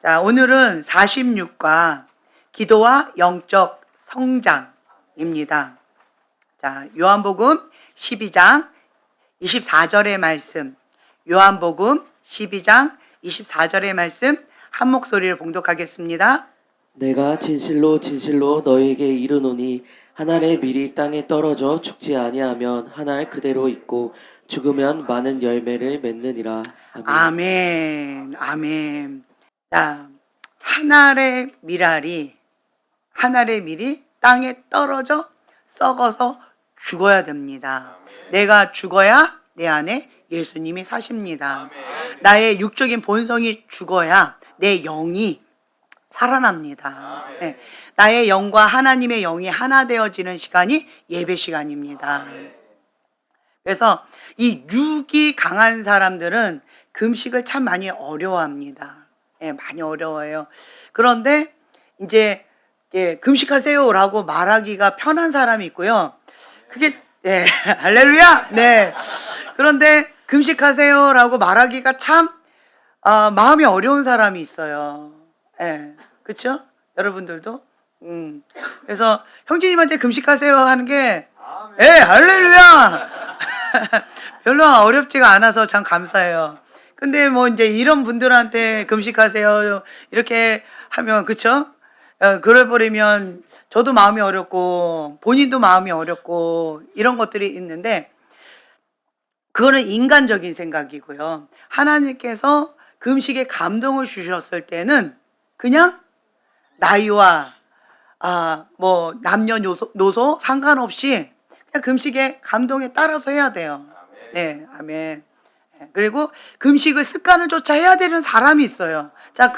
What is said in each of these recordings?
자, 오늘은 46과 기도와 영적 성장입니다. 자, 요한복음 12장 24절의 말씀, 요한복음 12장 24절의 말씀 한 목소리를 봉독하겠습니다. 내가 진실로 진실로 너에게 이르노니 한 알의 밀이 땅에 떨어져 죽지 아니하면 한 알 그대로 있고 죽으면 많은 열매를 맺느니라. 아멘. 아멘, 아멘. 자, 한 알의 밀이 땅에 떨어져 썩어서 죽어야 됩니다. 내가 죽어야 내 안에 예수님이 사십니다. 나의 육적인 본성이 죽어야 내 영이 살아납니다. 네. 나의 영과 하나님의 영이 하나 되어지는 시간이 예배 시간입니다. 그래서 이 육이 강한 사람들은 금식을 참 많이 어려워합니다. 예, 많이 어려워요. 그런데 이제 금식하세요라고 말하기가 편한 사람이 있고요. 그게 할렐루야. 네. 그런데 금식하세요라고 말하기가 참 마음이 어려운 사람이 있어요. 예, 그렇죠? 여러분들도. 그래서 형제님한테 금식하세요 하는 게, 할렐루야. 별로 어렵지가 않아서 참 감사해요. 근데 뭐 이제 이런 분들한테 금식하세요 이렇게 하면, 그쵸? 그래 버리면 저도 마음이 어렵고 본인도 마음이 어렵고 이런 것들이 있는데, 그거는 인간적인 생각이고요. 하나님께서 금식에 감동을 주셨을 때는 그냥 나이와 뭐 남녀노소 상관없이 그냥 금식의 감동에 따라서 해야 돼요. 네, 아멘. 그리고 금식을 습관을 쫓아 해야 되는 사람이 있어요. 자,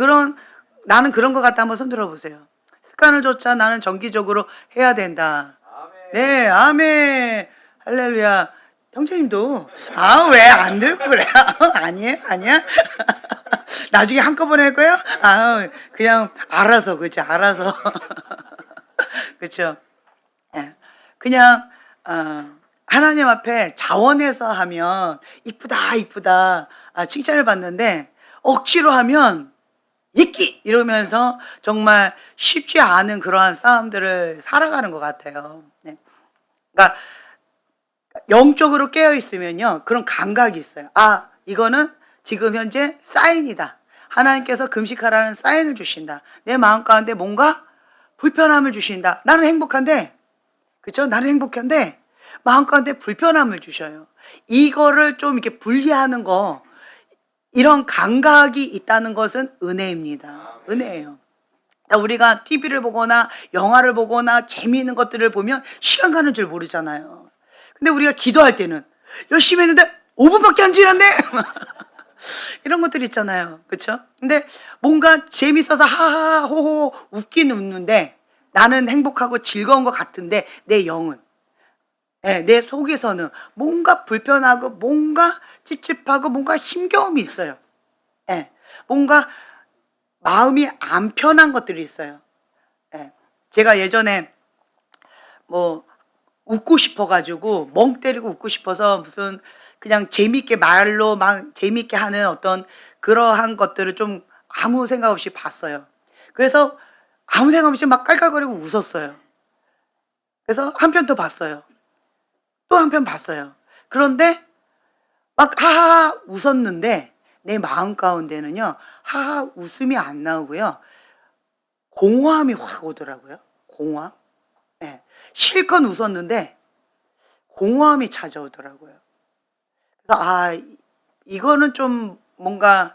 나는 그런 것 같다 한번 손 들어보세요. 습관을 쫓아 나는 정기적으로 해야 된다. 네, 아멘. 할렐루야. 형제님도 왜 안 들고 그래? 아니야? 나중에 한꺼번에 할 거야? 그냥 알아서, 그치? 알아서. 그쵸? 그냥 하나님 앞에 자원해서 하면 이쁘다 칭찬을 받는데, 억지로 하면 이끼 이러면서 정말 쉽지 않은 그러한 싸움들을 살아가는 것 같아요. 네. 그러니까 영적으로 깨어 있으면요, 그런 감각이 있어요. 이거는 지금 현재 사인이다. 하나님께서 금식하라는 사인을 주신다. 내 마음 가운데 뭔가 불편함을 주신다. 나는 행복한데, 그렇죠? 나는 행복한데 마음 가운데 불편함을 주셔요. 이거를 좀 이렇게 분리하는 거, 이런 감각이 있다는 것은 은혜입니다. 은혜예요. 우리가 TV를 보거나 영화를 보거나 재미있는 것들을 보면 시간 가는 줄 모르잖아요. 근데 우리가 기도할 때는 열심히 했는데 5분밖에 안 지났네. 이런 것들 있잖아요. 그렇죠? 근데 뭔가 재밌어서 하하 호호 웃긴 웃는데 나는 행복하고 즐거운 것 같은데 내 영은, 내 속에서는 뭔가 불편하고 뭔가 찝찝하고 뭔가 힘겨움이 있어요. 뭔가 마음이 안 편한 것들이 있어요. 제가 예전에 뭐 웃고 싶어가지고 멍 때리고 웃고 싶어서 무슨 그냥 재밌게 말로 막 재밌게 하는 어떤 그러한 것들을 좀 아무 생각 없이 봤어요. 그래서 아무 생각 없이 막 깔깔거리고 웃었어요. 그래서 한 편 또 봤어요. 또 한 편 봤어요. 그런데 막 하하 웃었는데 내 마음 가운데는요, 하하 웃음이 안 나오고요, 공허함이 확 오더라고요. 공허함. 실컷 웃었는데 공허함이 찾아오더라고요. 그래서 이거는 좀 뭔가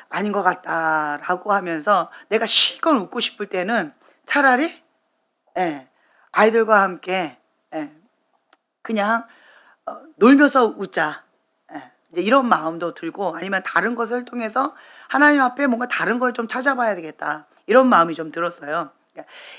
아닌 것 같다라고 하면서 내가 실컷 웃고 싶을 때는 차라리 아이들과 함께 그냥 놀면서 웃자, 이제 이런 마음도 들고, 아니면 다른 것을 통해서 하나님 앞에 뭔가 다른 걸 좀 찾아봐야 되겠다, 이런 마음이 좀 들었어요.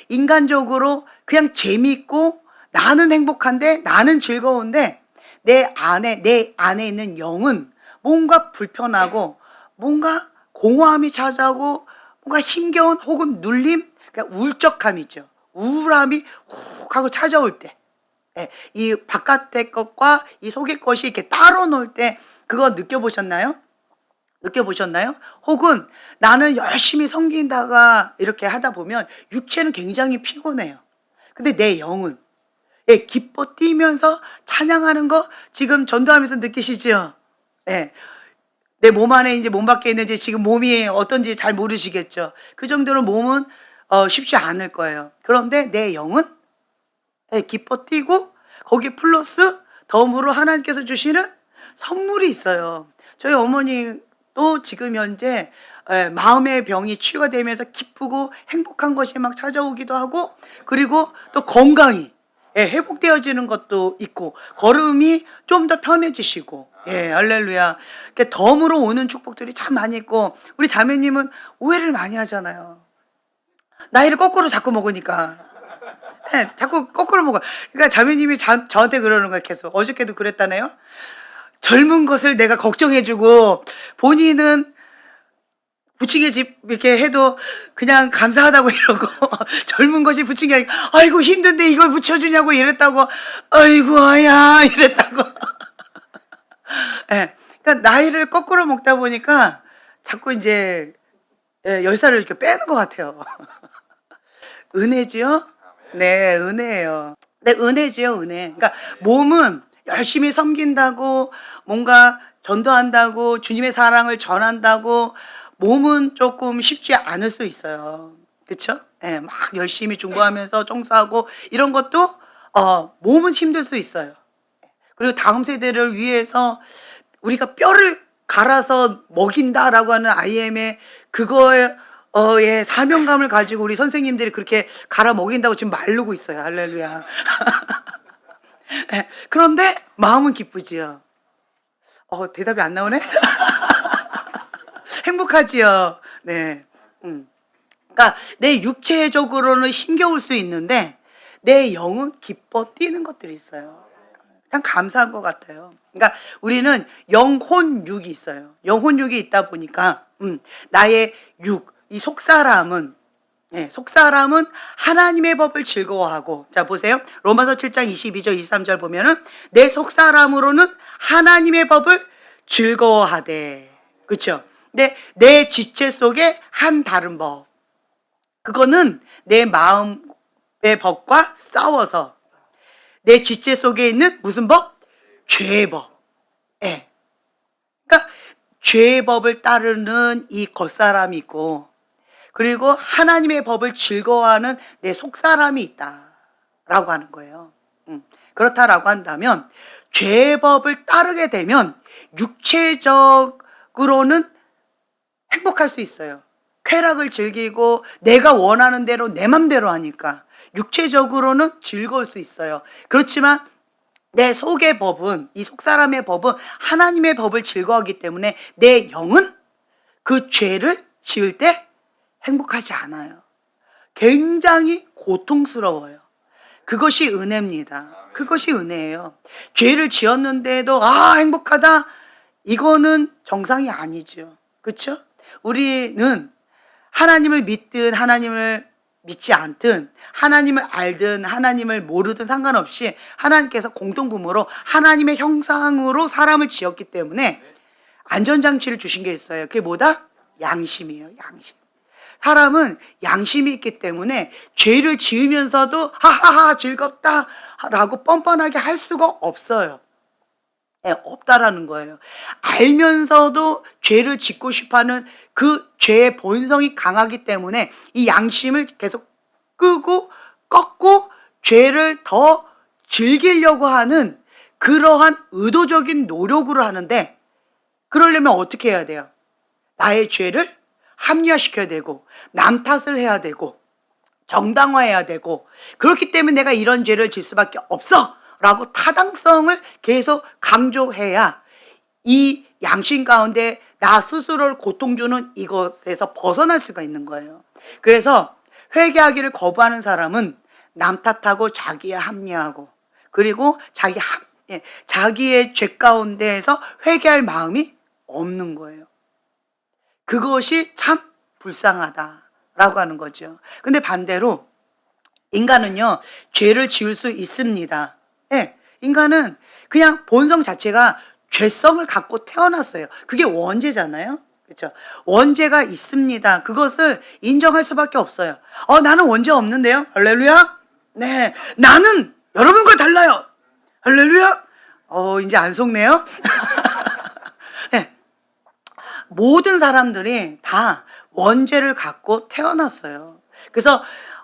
인간적으로 그냥 재밌고 나는 행복한데 나는 즐거운데 내 안에 있는 영은 뭔가 불편하고 뭔가 공허함이 찾아오고 뭔가 힘겨운 혹은 눌림, 그러니까 울적함이 있죠. 우울함이 훅 하고 찾아올 때, 이 바깥의 것과 이 속의 것이 이렇게 따로 놀 때 그거 느껴보셨나요? 느껴보셨나요? 혹은 나는 열심히 섬긴다가 이렇게 하다 보면 육체는 굉장히 피곤해요. 근데 내 영은 기뻐 뛰면서 찬양하는 거 지금 전도하면서 느끼시죠? 예. 내 몸 안에 이제 몸 밖에 있는지 지금 몸이 어떤지 잘 모르시겠죠. 그 정도로 몸은 쉽지 않을 거예요. 그런데 내 영은 기뻐 뛰고 거기 플러스 덤으로 하나님께서 주시는 선물이 있어요. 저희 어머니도 지금 현재 마음의 병이 치유가 되면서 기쁘고 행복한 것이 막 찾아오기도 하고, 그리고 또 건강이 회복되어지는 것도 있고, 걸음이 좀 더 편해지시고, 할렐루야. 덤으로 오는 축복들이 참 많이 있고, 우리 자매님은 오해를 많이 하잖아요. 나이를 거꾸로 자꾸 먹으니까. 자꾸 거꾸로 먹어요. 그러니까 자매님이 저한테 그러는 거예요. 계속. 어저께도 그랬다네요. 젊은 것을 내가 걱정해주고 본인은 부침개 집 이렇게 해도 그냥 감사하다고 이러고 젊은 것이 부침개 아니고 아이고 힘든데 이걸 붙여주냐고 이랬다고, 아이고 아야 이랬다고. 그러니까 나이를 거꾸로 먹다 보니까 자꾸 이제 10살을 이렇게 빼는 것 같아요. 은혜지요? 네, 은혜예요. 네, 은혜지요, 은혜. 그러니까 몸은 열심히 섬긴다고, 뭔가 전도한다고, 주님의 사랑을 전한다고, 몸은 조금 쉽지 않을 수 있어요. 그쵸? 막 열심히 중보하면서 청소하고 이런 것도 몸은 힘들 수 있어요. 그리고 다음 세대를 위해서 우리가 뼈를 갈아서 먹인다라고 하는 IM의 그거에 사명감을 가지고 우리 선생님들이 그렇게 갈아 먹인다고 지금 마르고 있어요. 할렐루야. 그런데 마음은 기쁘지요. 대답이 안 나오네? 행복하지요. 네. 그러니까 내 육체적으로는 힘겨울 수 있는데 내 영은 기뻐 뛰는 것들이 있어요. 참 감사한 것 같아요. 그러니까 우리는 영혼육이 있어요. 영혼육이 있다 보니까 나의 육, 이 속사람은 하나님의 법을 즐거워하고, 자 보세요. 로마서 7장 22절 23절 보면은 내 속사람으로는 하나님의 법을 즐거워하되, 그렇죠? 근데 내 지체 속에 한 다른 법, 그거는 내 마음의 법과 싸워서 내 지체 속에 있는 무슨 법? 죄의 법. 그러니까 죄의 법을 따르는 이 겉사람이 있고, 그리고 하나님의 법을 즐거워하는 내 속사람이 있다라고 하는 거예요. 그렇다라고 한다면 죄의 법을 따르게 되면 육체적으로는 행복할 수 있어요. 쾌락을 즐기고 내가 원하는 대로 내 맘대로 하니까 육체적으로는 즐거울 수 있어요. 그렇지만 내 속의 법은, 이 속사람의 법은 하나님의 법을 즐거워하기 때문에 내 영은 그 죄를 지을 때 행복하지 않아요. 굉장히 고통스러워요. 그것이 은혜입니다. 그것이 은혜예요. 죄를 지었는데도 행복하다, 이거는 정상이 아니죠. 그렇죠? 우리는 하나님을 믿든 하나님을 믿지 않든, 하나님을 알든 하나님을 모르든 상관없이 하나님께서 공동부모로 하나님의 형상으로 사람을 지었기 때문에 안전장치를 주신 게 있어요. 그게 뭐다? 양심이에요. 양심. 사람은 양심이 있기 때문에 죄를 지으면서도 하하하 즐겁다 라고 뻔뻔하게 할 수가 없어요. 없다라는 거예요. 알면서도 죄를 짓고 싶어하는 그 죄의 본성이 강하기 때문에 이 양심을 계속 끄고 꺾고 죄를 더 즐기려고 하는 그러한 의도적인 노력으로 하는데, 그러려면 어떻게 해야 돼요? 나의 죄를 합리화시켜야 되고, 남 탓을 해야 되고, 정당화해야 되고, 그렇기 때문에 내가 이런 죄를 질 수밖에 없어 라고 타당성을 계속 강조해야 이 양심 가운데 나 스스로를 고통 주는 이것에서 벗어날 수가 있는 거예요. 그래서 회개하기를 거부하는 사람은 남 탓하고 자기에 합리화하고, 그리고 자기의 죄 가운데에서 회개할 마음이 없는 거예요. 그것이 참 불쌍하다라고 하는 거죠. 근데 반대로 인간은요, 죄를 지을 수 있습니다. 인간은 그냥 본성 자체가 죄성을 갖고 태어났어요. 그게 원죄잖아요. 그렇죠? 원죄가 있습니다. 그것을 인정할 수밖에 없어요. 나는 원죄 없는데요. 할렐루야. 네, 나는 여러분과 달라요. 할렐루야. 이제 안 속네요. 네. 모든 사람들이 다 원죄를 갖고 태어났어요. 그래서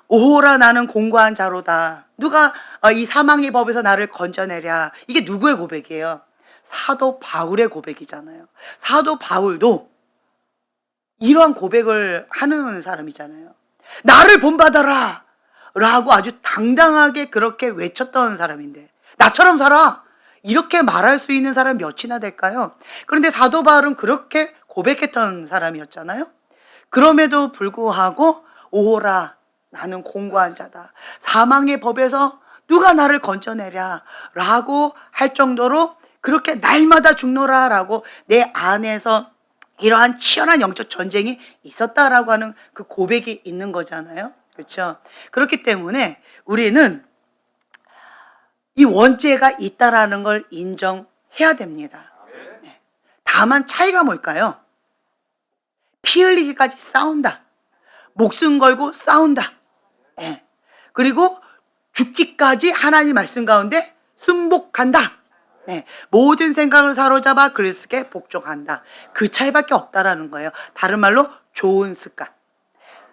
오호라 나는 공고한 자로다. 누가 이 사망의 법에서 나를 건져내랴. 이게 누구의 고백이에요? 사도 바울의 고백이잖아요. 사도 바울도 이러한 고백을 하는 사람이잖아요. 나를 본받아라 라고 아주 당당하게 그렇게 외쳤던 사람인데, 나처럼 살아 이렇게 말할 수 있는 사람이 몇이나 될까요? 그런데 사도 바울은 그렇게 고백했던 사람이었잖아요. 그럼에도 불구하고 오호라 나는 공고한 자다. 사망의 법에서 누가 나를 건져내랴 라고 할 정도로 그렇게 날마다 죽노라 라고 내 안에서 이러한 치열한 영적 전쟁이 있었다라고 하는 그 고백이 있는 거잖아요. 그렇죠? 그렇기 때문에 우리는 이 원죄가 있다라는 걸 인정해야 됩니다. 네. 다만 차이가 뭘까요? 피 흘리기까지 싸운다. 목숨 걸고 싸운다. 네. 그리고 죽기까지 하나님 말씀 가운데 순복한다. 네. 모든 생각을 사로잡아 그리스도께 복종한다. 그 차이밖에 없다라는 거예요. 다른 말로 좋은 습관.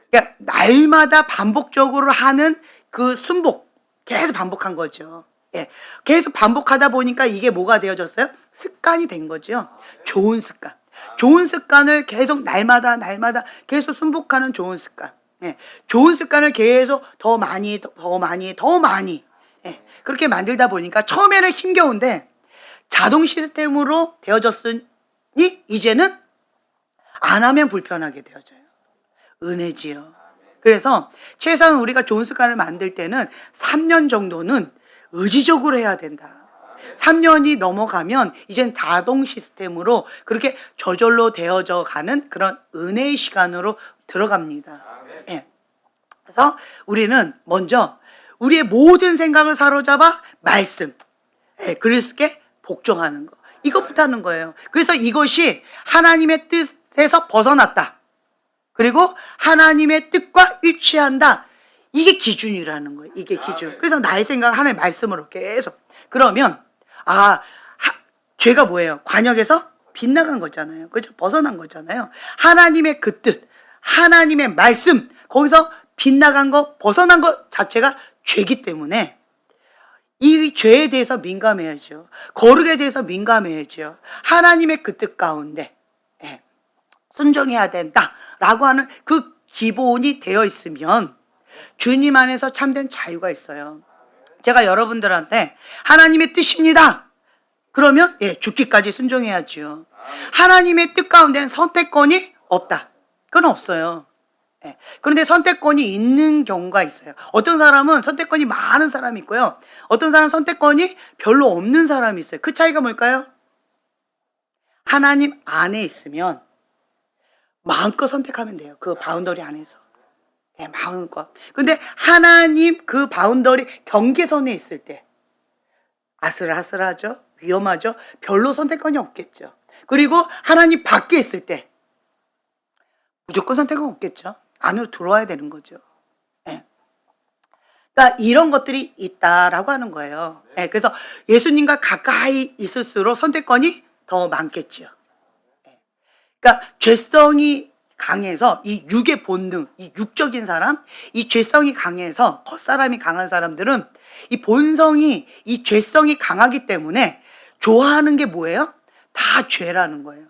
그러니까 날마다 반복적으로 하는 그 순복, 계속 반복한 거죠. 예. 계속 반복하다 보니까 이게 뭐가 되어졌어요? 습관이 된 거죠. 좋은 습관. 좋은 습관을 계속 날마다 계속 순복하는 좋은 습관. 예. 좋은 습관을 계속 더 많이 예. 그렇게 만들다 보니까 처음에는 힘겨운데 자동 시스템으로 되어졌으니 이제는 안 하면 불편하게 되어져요. 은혜지요. 그래서 최소한 우리가 좋은 습관을 만들 때는 3년 정도는 의지적으로 해야 된다. 3년이 넘어가면 이젠 자동 시스템으로 그렇게 저절로 되어져 가는 그런 은혜의 시간으로 들어갑니다. 예. 그래서 우리는 먼저 우리의 모든 생각을 사로잡아 말씀, 그리스도께 복종하는 거. 이것부터 하는 거예요. 그래서 이것이 하나님의 뜻에서 벗어났다. 그리고 하나님의 뜻과 일치한다. 이게 기준이라는 거예요. 이게 기준. 그래서 나의 생각 하나님의 말씀으로 계속. 그러면 죄가 뭐예요? 관역에서 빗나간 거잖아요. 그렇죠? 벗어난 거잖아요. 하나님의 그 뜻, 하나님의 말씀, 거기서 빗나간 거, 벗어난 것 자체가 죄기 때문에 이 죄에 대해서 민감해야죠. 거룩에 대해서 민감해야죠. 하나님의 그 뜻 가운데 순종해야 된다라고 하는 그 기본이 되어 있으면 주님 안에서 참된 자유가 있어요. 제가 여러분들한테 하나님의 뜻입니다. 그러면 죽기까지 순종해야죠. 하나님의 뜻 가운데는 선택권이 없다. 그건 없어요. 그런데 선택권이 있는 경우가 있어요. 어떤 사람은 선택권이 많은 사람이 있고요. 어떤 사람은 선택권이 별로 없는 사람이 있어요. 그 차이가 뭘까요? 하나님 안에 있으면 마음껏 선택하면 돼요. 그 바운더리 안에서. 마음껏. 근데 하나님 그 바운더리 경계선에 있을 때 아슬아슬하죠. 위험하죠. 별로 선택권이 없겠죠. 그리고 하나님 밖에 있을 때 무조건 선택은 없겠죠. 안으로 들어와야 되는 거죠. 그러니까 이런 것들이 있다라고 하는 거예요. 그래서 예수님과 가까이 있을수록 선택권이 더 많겠죠. 그러니까 죄성이 강해서 이 육의 본능, 이 육적인 사람, 이 죄성이 강해서 겉사람이 강한 사람들은 이 본성이, 이 죄성이 강하기 때문에 좋아하는 게 뭐예요? 다 죄라는 거예요.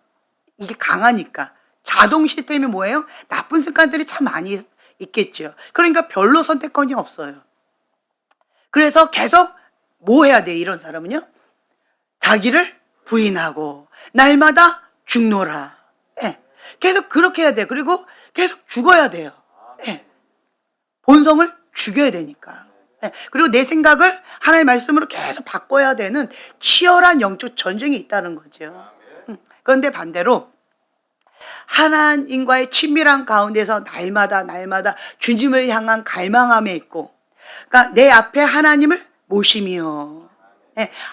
이게 강하니까. 자동 시스템이 뭐예요? 나쁜 습관들이 참 많이 있겠죠. 그러니까 별로 선택권이 없어요. 그래서 계속 뭐 해야 돼, 이런 사람은요? 자기를 부인하고 날마다 죽노라. 계속 그렇게 해야 돼요. 그리고 계속 죽어야 돼요. 본성을 죽여야 되니까. 그리고 내 생각을 하나님의 말씀으로 계속 바꿔야 되는 치열한 영적 전쟁이 있다는 거죠. 그런데 반대로 하나님과의 친밀한 가운데서 날마다 주님을 향한 갈망함에 있고, 그러니까 내 앞에 하나님을 모심이요.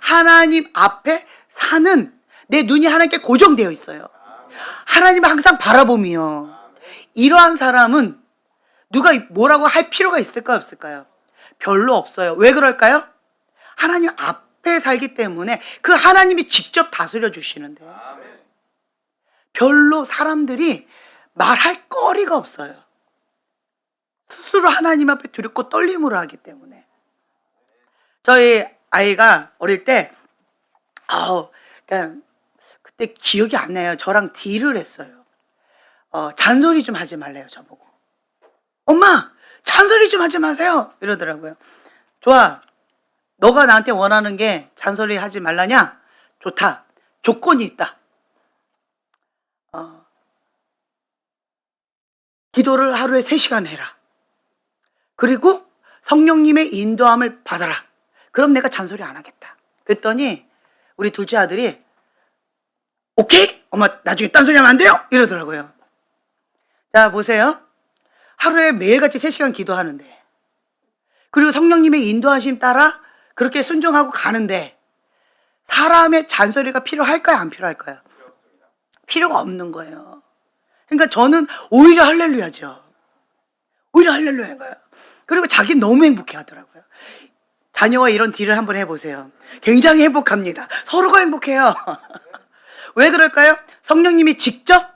하나님 앞에 사는 내 눈이 하나님께 고정되어 있어요. 하나님을 항상 바라보며 이러한 사람은 누가 뭐라고 할 필요가 있을까요, 없을까요? 별로 없어요. 왜 그럴까요? 하나님 앞에 살기 때문에 그 하나님이 직접 다스려 주시는데 별로 사람들이 말할 거리가 없어요. 스스로 하나님 앞에 두렵고 떨림으로 하기 때문에. 저희 아이가 어릴 때 그러니까 그때 기억이 안 나요. 저랑 딜을 했어요. 잔소리 좀 하지 말래요, 저보고. 엄마, 잔소리 좀 하지 마세요. 이러더라고요. 좋아. 너가 나한테 원하는 게 잔소리 하지 말라냐? 좋다. 조건이 있다. 기도를 하루에 3시간 해라. 그리고 성령님의 인도함을 받아라. 그럼 내가 잔소리 안 하겠다. 그랬더니 우리 둘째 아들이 오케이? 엄마 나중에 딴소리 하면 안 돼요? 이러더라고요. 자, 보세요. 하루에 매일같이 3시간 기도하는데, 그리고 성령님의 인도하심 따라 그렇게 순종하고 가는데 사람의 잔소리가 필요할까요, 안 필요할까요? 필요가 없는 거예요. 그러니까 저는 오히려 할렐루야죠. 오히려 할렐루야인 거예요. 그리고 자기는 너무 행복해 하더라고요. 자녀와 이런 딜을 한번 해보세요. 굉장히 행복합니다. 서로가 행복해요. 왜 그럴까요? 성령님이 직접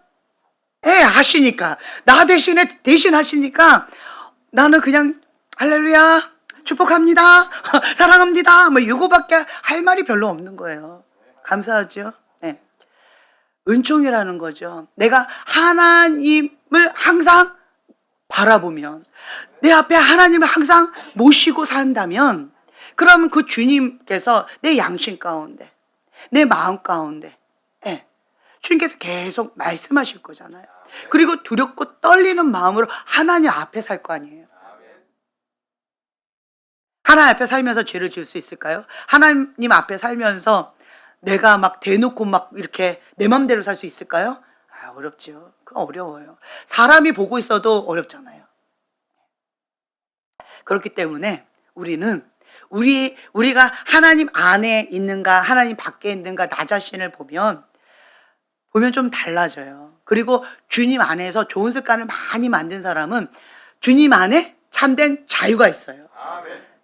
하시니까, 나 대신 하시니까 나는 그냥 할렐루야, 축복합니다, 사랑합니다, 뭐 이거밖에 할 말이 별로 없는 거예요. 감사하죠? 네. 은총이라는 거죠. 내가 하나님을 항상 바라보면, 내 앞에 하나님을 항상 모시고 산다면, 그러면 그 주님께서 내 양심 가운데, 내 마음 가운데 주님께서 계속 말씀하실 거잖아요. 그리고 두렵고 떨리는 마음으로 하나님 앞에 살 거 아니에요. 하나님 앞에 살면서 죄를 지을 수 있을까요? 하나님 앞에 살면서 내가 막 대놓고 막 이렇게 내 맘대로 살 수 있을까요? 어렵죠. 그건 어려워요. 사람이 보고 있어도 어렵잖아요. 그렇기 때문에 우리가 하나님 안에 있는가, 하나님 밖에 있는가, 나 자신을 보면 좀 달라져요. 그리고 주님 안에서 좋은 습관을 많이 만든 사람은 주님 안에 참된 자유가 있어요.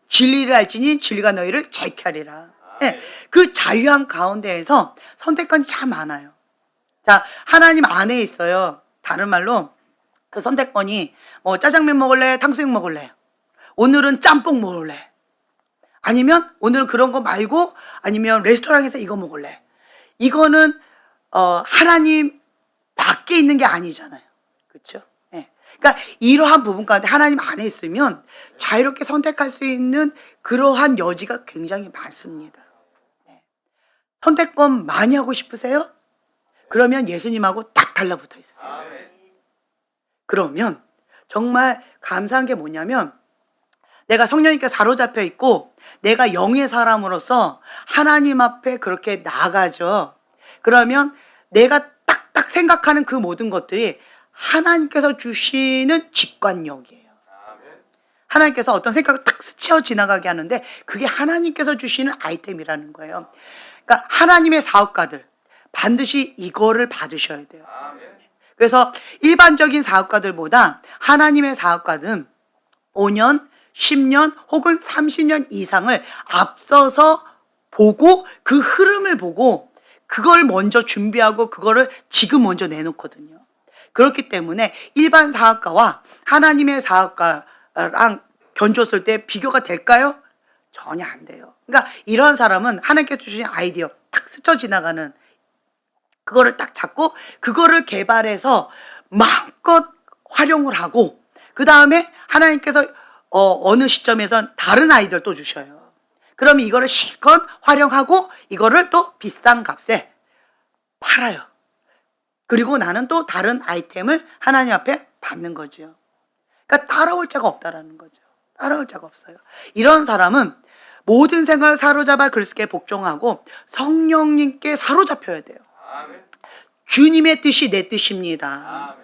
진리를 알지니 진리가 너희를 자유케 하리라. 네, 그 자유한 가운데에서 선택권이 참 많아요. 자, 하나님 안에 있어요. 다른 말로 그 선택권이 짜장면 먹을래, 탕수육 먹을래, 오늘은 짬뽕 먹을래, 아니면 오늘은 그런 거 말고 아니면 레스토랑에서 이거 먹을래. 이거는 하나님 밖에 있는 게 아니잖아요. 그렇죠? 네. 그러니까 이러한 부분 가운데 하나님 안에 있으면 자유롭게 선택할 수 있는 그러한 여지가 굉장히 많습니다. 네. 선택권 많이 하고 싶으세요? 그러면 예수님하고 딱 달라붙어 있어요. 그러면 정말 감사한 게 뭐냐면, 내가 성령님께 사로잡혀 있고 내가 영의 사람으로서 하나님 앞에 그렇게 나가죠. 그러면 내가 딱딱 생각하는 그 모든 것들이 하나님께서 주시는 직관력이에요. 하나님께서 어떤 생각을 딱 스쳐 지나가게 하는데 그게 하나님께서 주시는 아이템이라는 거예요. 그러니까 하나님의 사업가들 반드시 이거를 받으셔야 돼요. 그래서 일반적인 사업가들보다 하나님의 사업가는 5년, 10년 혹은 30년 이상을 앞서서 보고 그 흐름을 보고 그걸 먼저 준비하고 그거를 지금 먼저 내놓거든요. 그렇기 때문에 일반 사업가와 하나님의 사업가랑 견줬을 때 비교가 될까요? 전혀 안 돼요. 그러니까 이런 사람은 하나님께 주신 아이디어 딱 스쳐 지나가는 그거를 딱 잡고 그거를 개발해서 마음껏 활용을 하고, 그 다음에 하나님께서 어느 시점에선 다른 아이디어를 또 주셔요. 그러면 이거를 실컷 활용하고 이거를 또 비싼 값에 팔아요. 그리고 나는 또 다른 아이템을 하나님 앞에 받는 거죠. 그러니까 따라올 자가 없다라는 거죠. 따라올 자가 없어요. 이런 사람은 모든 생각을 사로잡아 그리스도께 복종하고 성령님께 사로잡혀야 돼요. 주님의 뜻이 내 뜻입니다.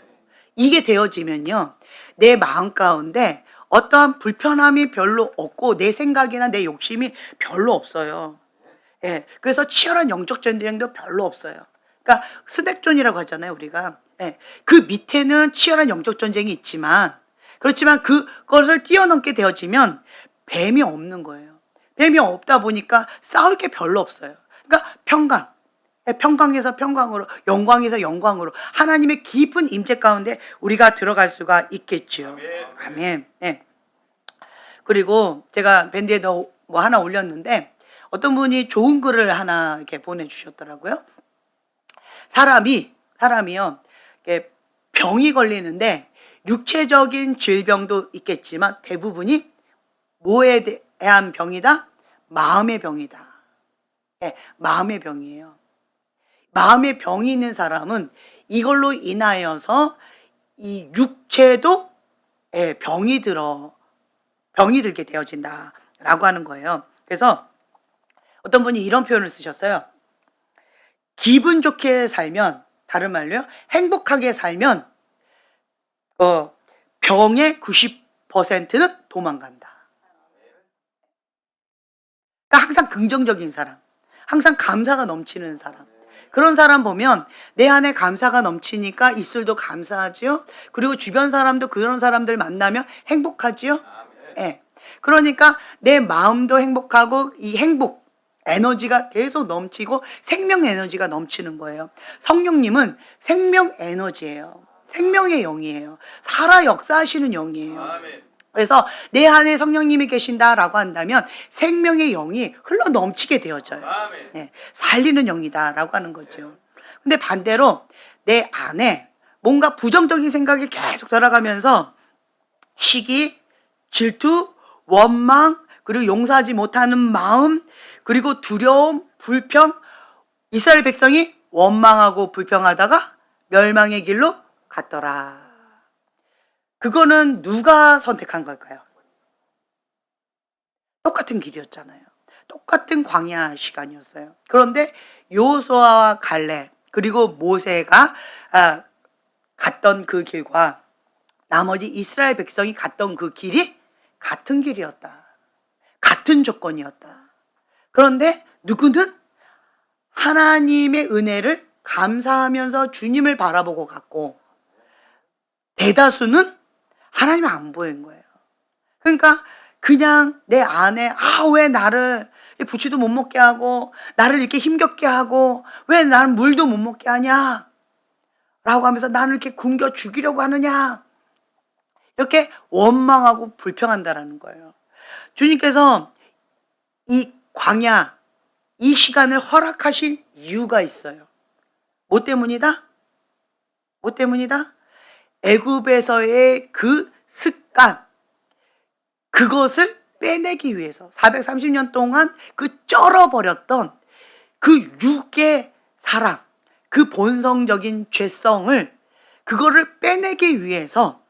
이게 되어지면요, 내 마음 가운데 어떠한 불편함이 별로 없고 내 생각이나 내 욕심이 별로 없어요. 그래서 치열한 영적 전쟁도 별로 없어요. 그러니까 스낵존이라고 하잖아요, 우리가. 예. 그 밑에는 치열한 영적 전쟁이 있지만, 그렇지만 그것을 뛰어넘게 되어지면 뱀이 없는 거예요. 뱀이 없다 보니까 싸울 게 별로 없어요. 그러니까 평강. 예, 평강에서 평강으로, 영광에서 영광으로 하나님의 깊은 임재 가운데 우리가 들어갈 수가 있겠지요. 아멘. 예. 그리고 제가 밴드에 뭐 하나 올렸는데 어떤 분이 좋은 글을 하나 이렇게 보내주셨더라고요. 사람이요, 이렇게 병이 걸리는데 육체적인 질병도 있겠지만 대부분이 뭐에 대한 병이다? 마음의 병이다. 네, 마음의 병이에요. 마음의 병이 있는 사람은 이걸로 인하여서 이 육체도 병이 들게 되어진다라고 하는 거예요. 그래서 어떤 분이 이런 표현을 쓰셨어요. 기분 좋게 살면, 다른 말로요, 행복하게 살면 병의 90%는 도망간다. 그러니까 항상 긍정적인 사람, 항상 감사가 넘치는 사람, 그런 사람 보면 내 안에 감사가 넘치니까 입술도 감사하지요. 그리고 주변 사람도 그런 사람들 만나면 행복하지요. 예. 그러니까 내 마음도 행복하고 이 행복 에너지가 계속 넘치고 생명 에너지가 넘치는 거예요. 성령님은 생명 에너지예요. 생명의 영이에요. 살아 역사하시는 영이에요. 그래서 내 안에 성령님이 계신다라고 한다면 생명의 영이 흘러 넘치게 되어져요. 네, 살리는 영이다라고 하는 거죠. 근데 반대로 내 안에 뭔가 부정적인 생각이 계속 돌아가면서 시기, 질투, 원망, 그리고 용서하지 못하는 마음, 그리고 두려움, 불평, 이스라엘 백성이 원망하고 불평하다가 멸망의 길로 갔더라. 그거는 누가 선택한 걸까요? 똑같은 길이었잖아요. 똑같은 광야 시간이었어요. 그런데 여호수아와 갈렙 그리고 모세가 갔던 그 길과 나머지 이스라엘 백성이 갔던 그 길이 같은 길이었다. 같은 조건이었다. 그런데 누구는 하나님의 은혜를 감사하면서 주님을 바라보고 갔고, 대다수는 하나님을 안 보인 거예요. 그러니까 그냥 내 안에 왜 나를 부치도 못 먹게 하고 나를 이렇게 힘겹게 하고 왜 나는 물도 못 먹게 하냐 라고 하면서 나를 이렇게 굶겨 죽이려고 하느냐, 이렇게 원망하고 불평한다라는 거예요. 주님께서 이 광야, 이 시간을 허락하신 이유가 있어요. 뭐 때문이다? 뭐 때문이다? 애굽에서의 그 습관, 그것을 빼내기 위해서 430년 동안 그 쩔어버렸던 그 육의 사랑, 그 본성적인 죄성을, 그거를 빼내기 위해서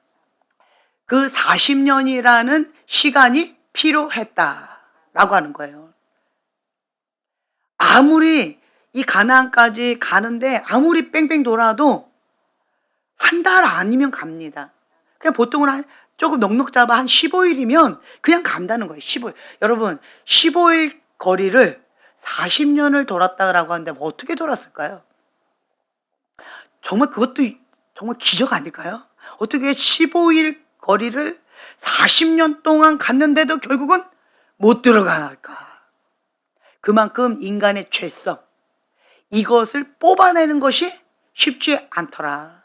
그 40년이라는 시간이 필요했다라고 하는 거예요. 아무리 이 가나안까지 가는데 아무리 뺑뺑 돌아도 한 달 아니면 갑니다. 그냥 보통은 조금 넉넉 잡아 한 15일이면 그냥 간다는 거예요. 15일. 여러분, 15일 거리를 40년을 돌았다라고 하는데 뭐 어떻게 돌았을까요? 정말 그것도 정말 기적 아닐까요? 어떻게 15일 거리를 40년 동안 갔는데도 결국은 못 들어갈까? 그만큼 인간의 죄성, 이것을 뽑아내는 것이 쉽지 않더라.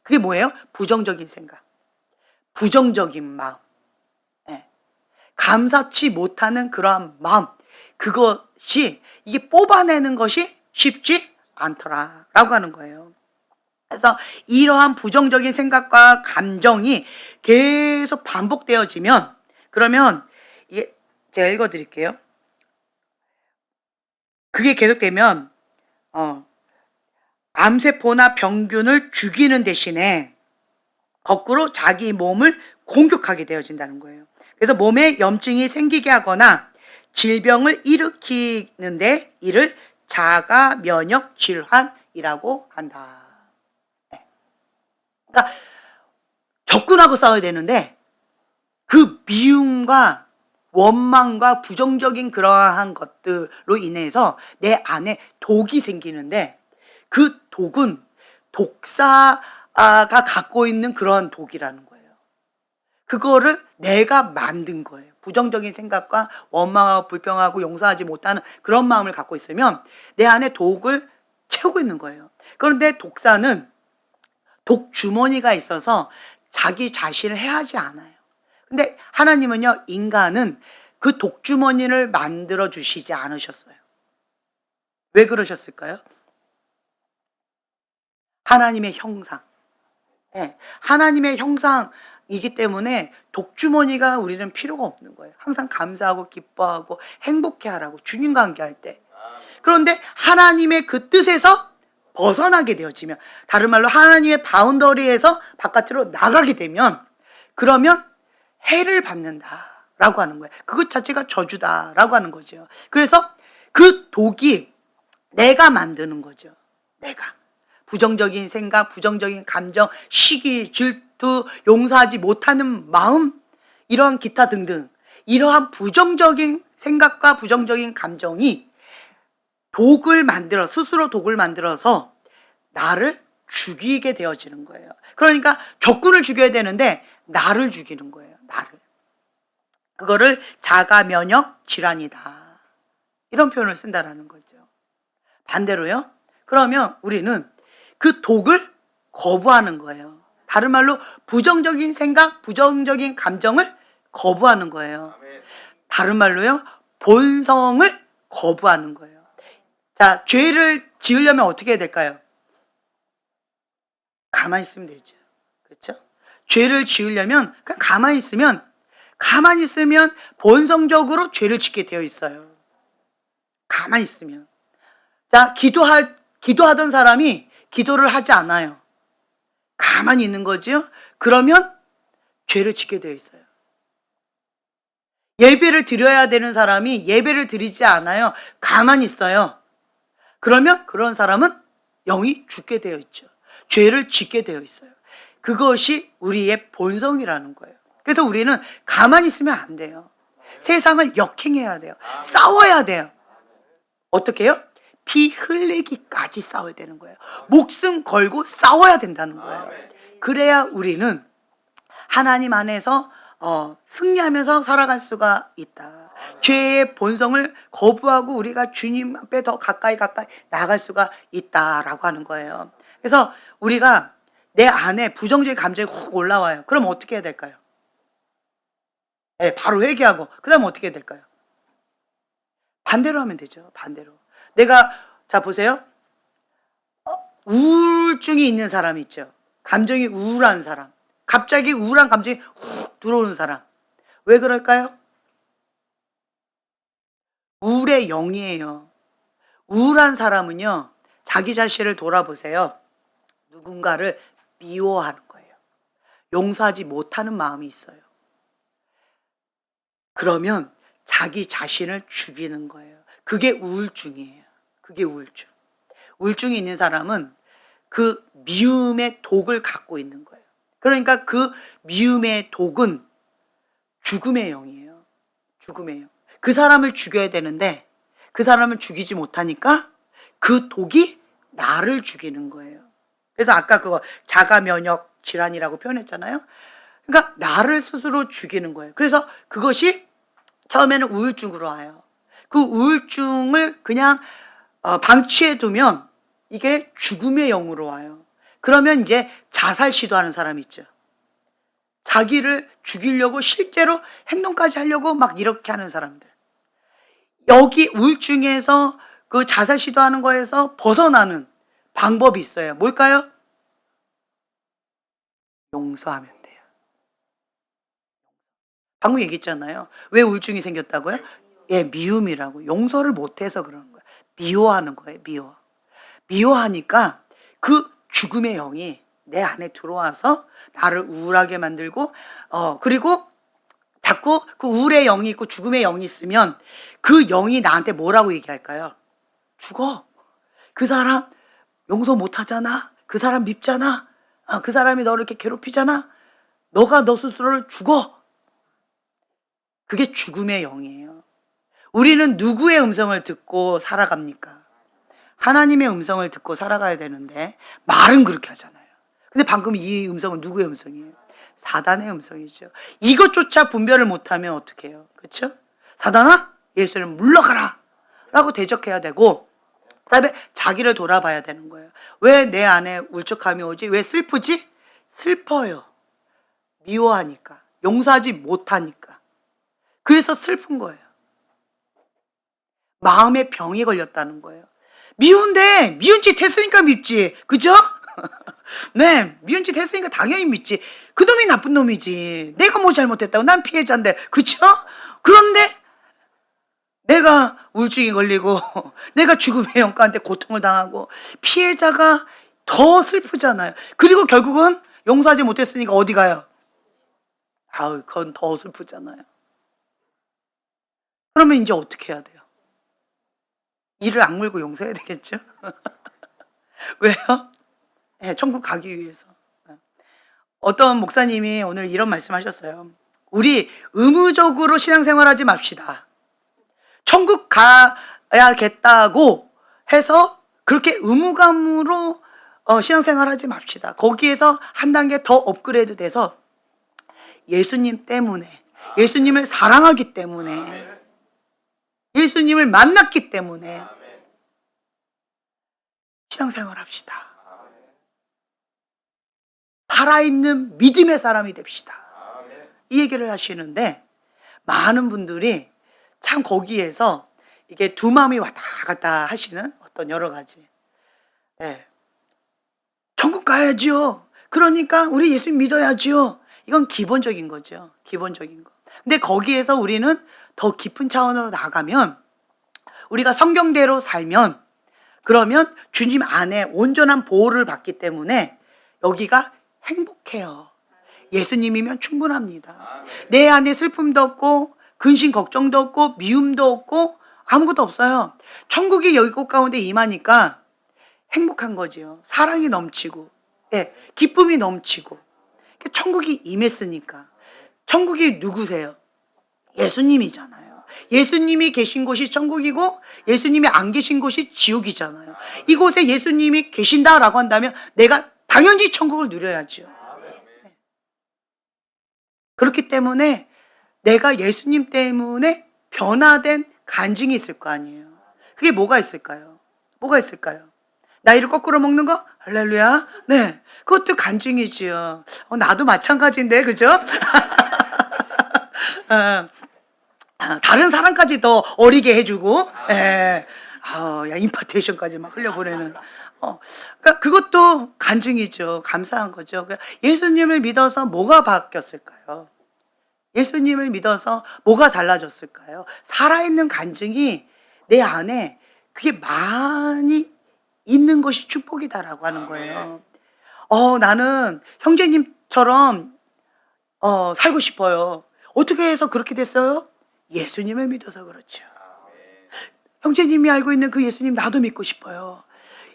그게 뭐예요? 부정적인 생각, 부정적인 마음, 감사치 못하는 그러한 마음, 그것이 이게 뽑아내는 것이 쉽지 않더라라고 하는 거예요. 그래서 이러한 부정적인 생각과 감정이 계속 반복되어지면, 그러면 이게 제가 읽어드릴게요. 그게 계속되면 암세포나 병균을 죽이는 대신에 거꾸로 자기 몸을 공격하게 되어진다는 거예요. 그래서 몸에 염증이 생기게 하거나 질병을 일으키는데 이를 자가 면역 질환이라고 한다. 그러니까 적군하고 싸워야 되는데 그 미움과 원망과 부정적인 그러한 것들로 인해서 내 안에 독이 생기는데 그 독은 독사가 갖고 있는 그런 독이라는 거예요. 그거를 내가 만든 거예요. 부정적인 생각과 원망하고 불평하고 용서하지 못하는 그런 마음을 갖고 있으면 내 안에 독을 채우고 있는 거예요. 그런데 독사는 독 주머니가 있어서 자기 자신을 해하지 않아요. 근데 하나님은요, 인간은 그 독 주머니를 만들어 주시지 않으셨어요. 왜 그러셨을까요? 하나님의 형상. 예, 하나님의 형상이기 때문에 독주머니가 우리는 필요가 없는 거예요. 항상 감사하고 기뻐하고 행복해 하라고, 주님 관계할 때. 그런데 하나님의 그 뜻에서 벗어나게 되어지면, 다른 말로 하나님의 바운더리에서 바깥으로 나가게 되면, 그러면 해를 받는다라고 하는 거예요. 그것 자체가 저주다라고 하는 거죠. 그래서 그 독이 내가 만드는 거죠. 내가. 부정적인 생각, 부정적인 감정, 시기, 질투, 용서하지 못하는 마음, 이러한 기타 등등, 이러한 부정적인 생각과 부정적인 감정이 스스로 독을 만들어서 나를 죽이게 되어지는 거예요. 그러니까 적군을 죽여야 되는데 나를 죽이는 거예요. 나를. 그거를 자가 면역 질환이다, 이런 표현을 쓴다라는 거죠. 반대로요, 그러면 우리는 그 독을 거부하는 거예요. 다른 말로 부정적인 생각, 부정적인 감정을 거부하는 거예요. 다른 말로요, 본성을 거부하는 거예요. 자, 죄를 지으려면 어떻게 해야 될까요? 가만히 있으면 되죠. 그렇죠? 죄를 지으려면 그냥 가만히 있으면 본성적으로 죄를 짓게 되어 있어요. 가만히 있으면. 자, 기도하던 사람이 기도를 하지 않아요. 가만히 있는 거지요. 그러면 죄를 짓게 되어 있어요. 예배를 드려야 되는 사람이 예배를 드리지 않아요. 가만히 있어요. 그러면 그런 사람은 영이 죽게 되어 있죠. 죄를 짓게 되어 있어요. 그것이 우리의 본성이라는 거예요. 그래서 우리는 가만히 있으면 안 돼요. 세상을 역행해야 돼요. 싸워야 돼요. 어떻게 해요? 피 흘리기까지 싸워야 되는 거예요. 목숨 걸고 싸워야 된다는 거예요. 그래야 우리는 하나님 안에서 승리하면서 살아갈 수가 있다. 죄의 본성을 거부하고 우리가 주님 앞에 더 가까이 나아갈 수가 있다라고 하는 거예요. 그래서 우리가 내 안에 부정적인 감정이 훅 올라와요. 그럼 어떻게 해야 될까요? 네, 바로 회개하고 그 다음에 어떻게 해야 될까요? 반대로 하면 되죠. 반대로. 자 보세요. 우울증이 있는 사람 있죠. 감정이 우울한 사람. 갑자기 우울한 감정이 훅 들어오는 사람. 왜 그럴까요? 우울의 영이에요. 우울한 사람은요, 자기 자신을 돌아보세요. 누군가를 미워하는 거예요. 용서하지 못하는 마음이 있어요. 그러면 자기 자신을 죽이는 거예요. 그게 우울증이에요. 그게 우울증. 우울증이 있는 사람은 그 미움의 독을 갖고 있는 거예요. 그러니까 그 미움의 독은 죽음의 영이에요. 죽음의 영. 그 사람을 죽여야 되는데 그 사람을 죽이지 못하니까 그 독이 나를 죽이는 거예요. 그래서 아까 그거 자가 면역 질환이라고 표현했잖아요. 그러니까 나를 스스로 죽이는 거예요. 그래서 그것이 처음에는 우울증으로 와요. 그 우울증을 그냥 방치해 두면 이게 죽음의 영으로 와요. 그러면 이제 자살 시도하는 사람 있죠. 자기를 죽이려고 실제로 행동까지 하려고 막 이렇게 하는 사람들. 여기 우울증에서 그 자살 시도하는 거에서 벗어나는 방법이 있어요. 뭘까요? 용서하면 돼요. 방금 얘기했잖아요. 왜 우울증이 생겼다고요? 예, 미움이라고. 용서를 못해서 그러는 거예요. 미워하는 거예요. 미워하니까 그 죽음의 영이 내 안에 들어와서 나를 우울하게 만들고 그리고 자꾸 그 우울의 영이 있고 죽음의 영이 있으면 그 영이 나한테 뭐라고 얘기할까요? 죽어. 그 사람 용서 못하잖아. 그 사람 밉잖아. 그 사람이 너를 이렇게 괴롭히잖아. 너가 너 스스로를 죽어. 그게 죽음의 영이에요. 우리는 누구의 음성을 듣고 살아갑니까? 하나님의 음성을 듣고 살아가야 되는데 말은 그렇게 하잖아요. 근데 방금 이 음성은 누구의 음성이에요? 사단의 음성이죠. 이것조차 분별을 못하면 어떡해요? 그렇죠? 사단아, 예수를 물러가라 라고 대적해야 되고, 그다음에 자기를 돌아봐야 되는 거예요. 왜 내 안에 울적함이 오지? 왜 슬프지? 슬퍼요. 미워하니까, 용서하지 못하니까. 그래서 슬픈 거예요. 마음에 병이 걸렸다는 거예요. 미운데 미운 짓 했으니까 밉지, 그죠? 네, 미운 짓 했으니까 당연히 밉지. 그 놈이 나쁜 놈이지. 내가 뭐 잘못했다고? 난 피해자인데, 그쵸? 그런데 내가 우울증이 걸리고 내가 죽음의 영가한테 고통을 당하고 피해자가 더 슬프잖아요. 그리고 결국은 용서하지 못했으니까 어디 가요? 아우, 그건 더 슬프잖아요. 그러면 이제 어떻게 해야 돼요? 이를 악물고 용서해야 되겠죠? 왜요? 네, 천국 가기 위해서. 어떤 목사님이 오늘 이런 말씀하셨어요. 우리 의무적으로 신앙생활하지 맙시다. 천국 가야겠다고 해서 그렇게 의무감으로 신앙생활하지 맙시다. 거기에서 한 단계 더 업그레이드 돼서 예수님 때문에, 예수님을 사랑하기 때문에, 예수님을 만났기 때문에 신앙생활 합시다. 살아있는 믿음의 사람이 됩시다. 이 얘기를 하시는데, 많은 분들이 참 거기에서 이게 두 마음이 왔다 갔다 하시는 어떤 여러 가지. 네. 천국 가야지요. 그러니까 우리 예수님 믿어야지요. 이건 기본적인 거죠. 기본적인 거. 근데 거기에서 우리는 더 깊은 차원으로 나가면, 우리가 성경대로 살면, 그러면 주님 안에 온전한 보호를 받기 때문에 여기가 행복해요. 예수님이면 충분합니다. 내 안에 슬픔도 없고 근심 걱정도 없고 미움도 없고 아무것도 없어요. 천국이 여기 곳 가운데 임하니까 행복한 거지요. 사랑이 넘치고, 예, 기쁨이 넘치고. 천국이 임했으니까. 천국이 누구세요? 예수님이잖아요. 예수님이 계신 곳이 천국이고 예수님이 안 계신 곳이 지옥이잖아요. 이곳에 예수님이 계신다라고 한다면 내가 당연히 천국을 누려야죠. 그렇기 때문에 내가 예수님 때문에 변화된 간증이 있을 거 아니에요. 그게 뭐가 있을까요? 뭐가 있을까요? 나이를 거꾸로 먹는 거? 할렐루야. 네, 그것도 간증이지요. 나도 마찬가지인데, 그죠? 다른 사람까지 더 어리게 해주고, 예. 야, 임파테이션까지 막 흘려보내는. 그러니까 그것도 간증이죠. 감사한 거죠. 그러니까 예수님을 믿어서 뭐가 바뀌었을까요? 예수님을 믿어서 뭐가 달라졌을까요? 살아있는 간증이 내 안에 그게 많이 있는 것이 축복이다라고 하는 거예요. 나는 형제님처럼 살고 싶어요. 어떻게 해서 그렇게 됐어요? 예수님을 믿어서 그렇죠. 형제님이 알고 있는 그 예수님 나도 믿고 싶어요.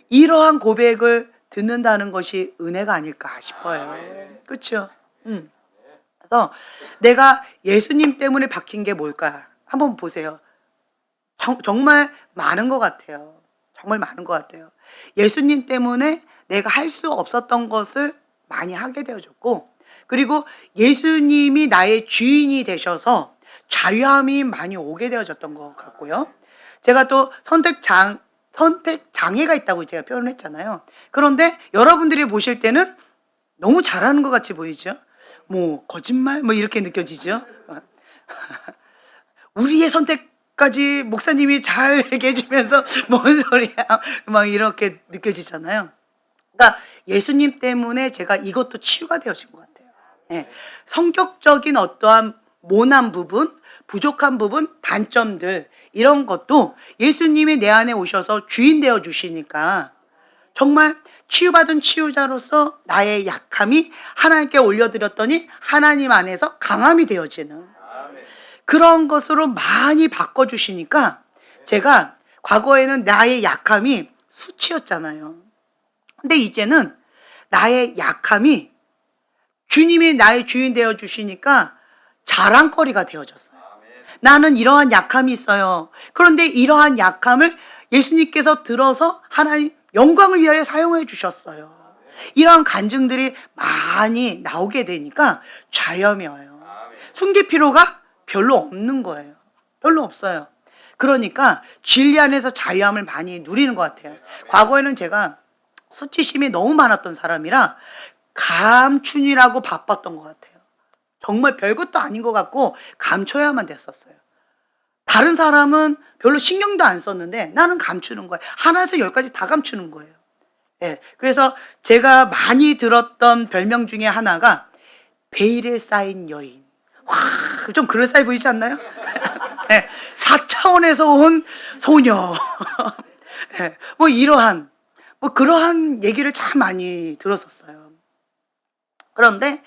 이러한 고백을 듣는다는 것이 은혜가 아닐까 싶어요. 그렇죠? 그래서 내가 예수님 때문에 바뀐 게 뭘까? 한번 보세요. 정말 많은 것 같아요. 정말 많은 것 같아요. 예수님 때문에 내가 할 수 없었던 것을 많이 하게 되어졌고, 그리고 예수님이 나의 주인이 되셔서 자유함이 많이 오게 되어졌던 것 같고요. 제가 또 선택 장애가 있다고 제가 표현했잖아요. 그런데 여러분들이 보실 때는 너무 잘하는 것 같이 보이죠? 뭐 거짓말? 뭐 이렇게 느껴지죠? 우리의 선택까지 목사님이 잘 얘기해 주면서 뭔 소리야? 막 이렇게 느껴지잖아요. 그러니까 예수님 때문에 제가 이것도 치유가 되어진 것 같아요. 네. 성격적인 어떠한 모난 부분, 부족한 부분, 단점들 이런 것도 예수님이 내 안에 오셔서 주인 되어 주시니까 정말 치유받은 치유자로서 나의 약함이 하나님께 올려드렸더니 하나님 안에서 강함이 되어지는 그런 것으로 많이 바꿔주시니까, 제가 과거에는 나의 약함이 수치였잖아요. 근데 이제는 나의 약함이 주님이 나의 주인 되어 주시니까 자랑거리가 되어졌어요. 나는 이러한 약함이 있어요. 그런데 이러한 약함을 예수님께서 들어서 하나님 영광을 위하여 사용해 주셨어요. 이러한 간증들이 많이 나오게 되니까 자염이 와요. 숨길 필요가 별로 없는 거예요. 별로 없어요. 그러니까 진리 안에서 자유함을 많이 누리는 것 같아요. 과거에는 제가 수치심이 너무 많았던 사람이라 감춘이라고 바빴던 것 같아요. 정말 별것도 아닌 것 같고 감춰야만 됐었어요. 다른 사람은 별로 신경도 안 썼는데 나는 감추는 거예요. 하나에서 열까지 다 감추는 거예요. 예, 그래서 제가 많이 들었던 별명 중에 하나가 베일에 쌓인 여인. 와, 좀 그럴싸해 보이지 않나요? 예, 4차원에서 온 소녀. 예, 뭐 이러한 그러한 얘기를 참 많이 들었었어요. 그런데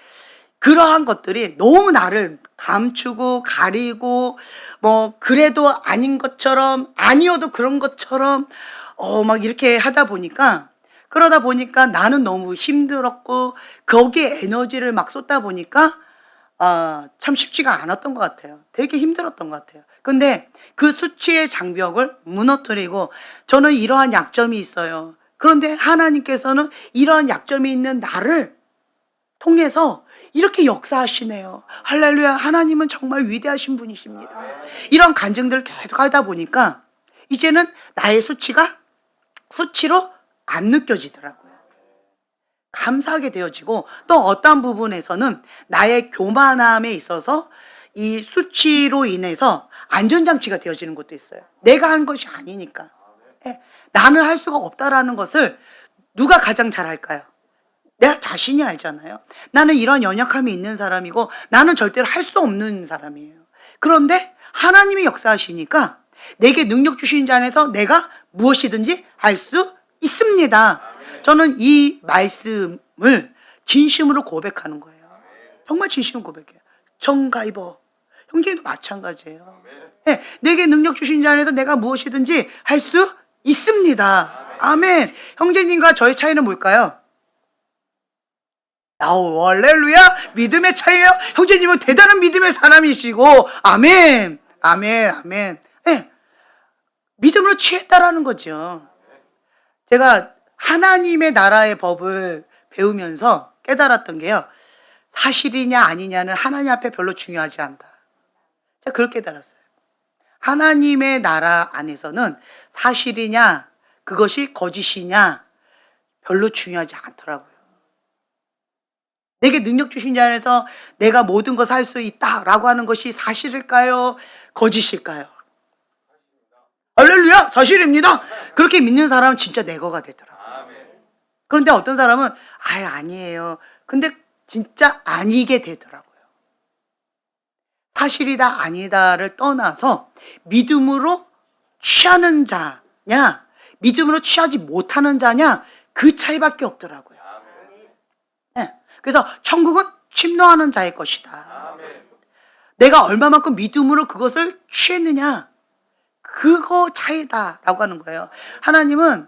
그러한 것들이 너무 나를 감추고 가리고 뭐 그래도 아닌 것처럼 아니어도 그런 것처럼 막 이렇게 하다 보니까 그러다 보니까 나는 너무 힘들었고 거기에 에너지를 막 쏟다 보니까 참 쉽지가 않았던 것 같아요. 되게 힘들었던 것 같아요. 근데 그 수치의 장벽을 무너뜨리고 저는 이러한 약점이 있어요. 그런데 하나님께서는 이러한 약점이 있는 나를 통해서 이렇게 역사하시네요. 할렐루야. 하나님은 정말 위대하신 분이십니다. 이런 간증들을 계속 하다 보니까 이제는 나의 수치가 수치로 안 느껴지더라고요. 감사하게 되어지고 또 어떤 부분에서는 나의 교만함에 있어서 이 수치로 인해서 안전장치가 되어지는 것도 있어요. 내가 한 것이 아니니까. 예, 나는 할 수가 없다라는 것을 누가 가장 잘 할까요? 내 자신이 알잖아요. 나는 이런 연약함이 있는 사람이고 나는 절대로 할 수 없는 사람이에요. 그런데 하나님이 역사하시니까 내게 능력 주신 자 안에서 내가 무엇이든지 할 수 있습니다. 저는 이 말씀을 진심으로 고백하는 거예요. 정말 진심으로 고백해요. 정가이버 형제도 마찬가지예요. 네, 내게 능력 주신 자 안에서 내가 무엇이든지 할 수 있습니다. 아멘. 형제님과 저의 차이는 뭘까요? 할렐루야. 믿음의 차이예요. 형제님은 대단한 믿음의 사람이시고 아멘. 아멘. 아멘. 네, 믿음으로 취했다라는 거죠. 제가 하나님의 나라의 법을 배우면서 깨달았던 게요. 사실이냐 아니냐는 하나님 앞에 별로 중요하지 않다. 제가 그걸 깨달았어요. 하나님의 나라 안에서는 사실이냐 그것이 거짓이냐 별로 중요하지 않더라고요. 내게 능력 주신 자 안에서 내가 모든 것을 할 수 있다라고 하는 것이 사실일까요? 거짓일까요? 할렐루야! 사실입니다. 그렇게 믿는 사람은 진짜 내 거가 되더라고요. 그런데 어떤 사람은 아니에요. 근데 진짜 아니게 되더라고요. 사실이다 아니다를 떠나서 믿음으로 취하는 자냐 믿음으로 취하지 못하는 자냐 그 차이밖에 없더라고요. 네. 그래서 천국은 침노하는 자의 것이다. 내가 얼마만큼 믿음으로 그것을 취했느냐 그거 차이다라고 하는 거예요. 하나님은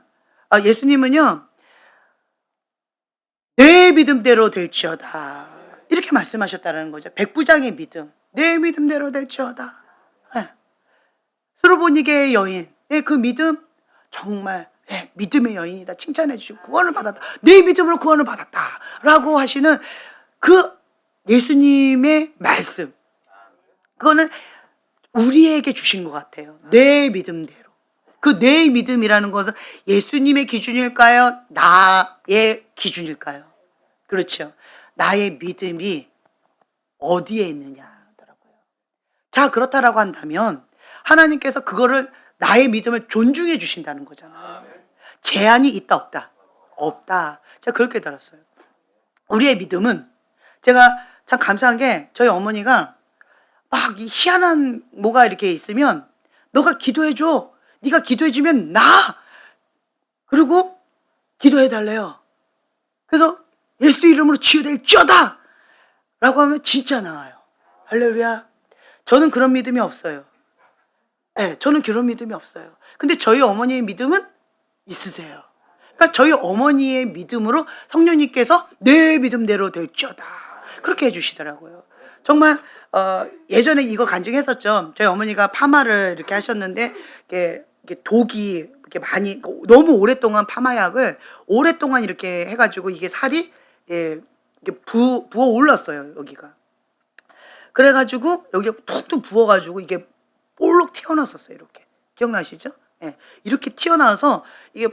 예수님은요. 내 믿음대로 될지어다 이렇게 말씀하셨다는 거죠. 백부장의 믿음 내 믿음대로 될지어다. 네. 수르보니게의 여인 그 믿음 정말 믿음의 여인이다 칭찬해 주시고 구원을 받았다. 내 믿음으로 구원을 받았다 라고 하시는 그 예수님의 말씀 그거는 우리에게 주신 것 같아요. 내 믿음대로. 그 내 믿음이라는 것은 예수님의 기준일까요? 나의 기준일까요? 그렇죠. 나의 믿음이 어디에 있느냐더라고요. 자, 그렇다라고 한다면 하나님께서 그거를 나의 믿음을 존중해 주신다는 거잖아요. 제한이 있다 없다? 없다. 제가 그렇게 들었어요. 우리의 믿음은 제가 참 감사한 게 저희 어머니가 막 이 희한한 뭐가 이렇게 있으면 너가 기도해줘. 네가 기도해주면 나. 그리고 기도해달래요. 그래서 예수 이름으로 치유될지어다 라고 하면 진짜 나와요. 할렐루야. 저는 그런 믿음이 없어요. 네, 저는 그런 믿음이 없어요. 근데 저희 어머니의 믿음은 있으세요. 그러니까 저희 어머니의 믿음으로 성령님께서 내 믿음대로 될지어다 그렇게 해주시더라고요. 정말 예전에 이거 간증했었죠. 저희 어머니가 파마를 이렇게 하셨는데 이게 독이 이렇게 많이 너무 오랫동안 파마약을 오랫동안 이렇게 해가지고 이게 살이 이게 부어 올랐어요 여기가. 그래가지고 여기 툭툭 부어가지고 이게 볼록 튀어나왔었어요 이렇게. 기억나시죠? 예, 이렇게 튀어나와서 이게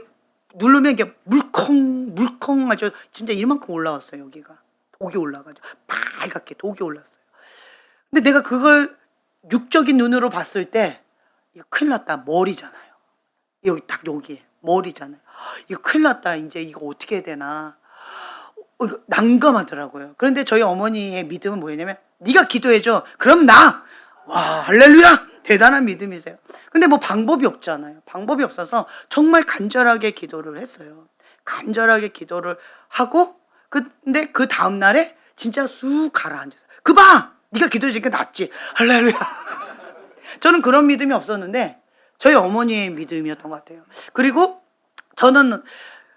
누르면 이게 물컹 아주 진짜 이만큼 올라왔어요 여기가. 독이 올라가지고 빨갛게 독이 올랐어요. 근데 내가 그걸 육적인 눈으로 봤을 때 이거 큰일 났다. 머리잖아요. 여기 딱 여기 머리잖아요. 이거 큰일 났다. 이제 이거 어떻게 해야 되나. 이거 난감하더라고요. 그런데 저희 어머니의 믿음은 뭐였냐면 네가 기도해줘. 그럼 나. 와 할렐루야. 대단한 믿음이세요. 근데 뭐 방법이 없잖아요. 방법이 없어서 정말 간절하게 기도를 했어요. 간절하게 기도를 하고 근데 그 다음 날에 진짜 쑥 가라앉았어요. 그 봐! 네가 기도해 주니까 낫지. 할렐루야. 저는 그런 믿음이 없었는데 저희 어머니의 믿음이었던 것 같아요. 그리고 저는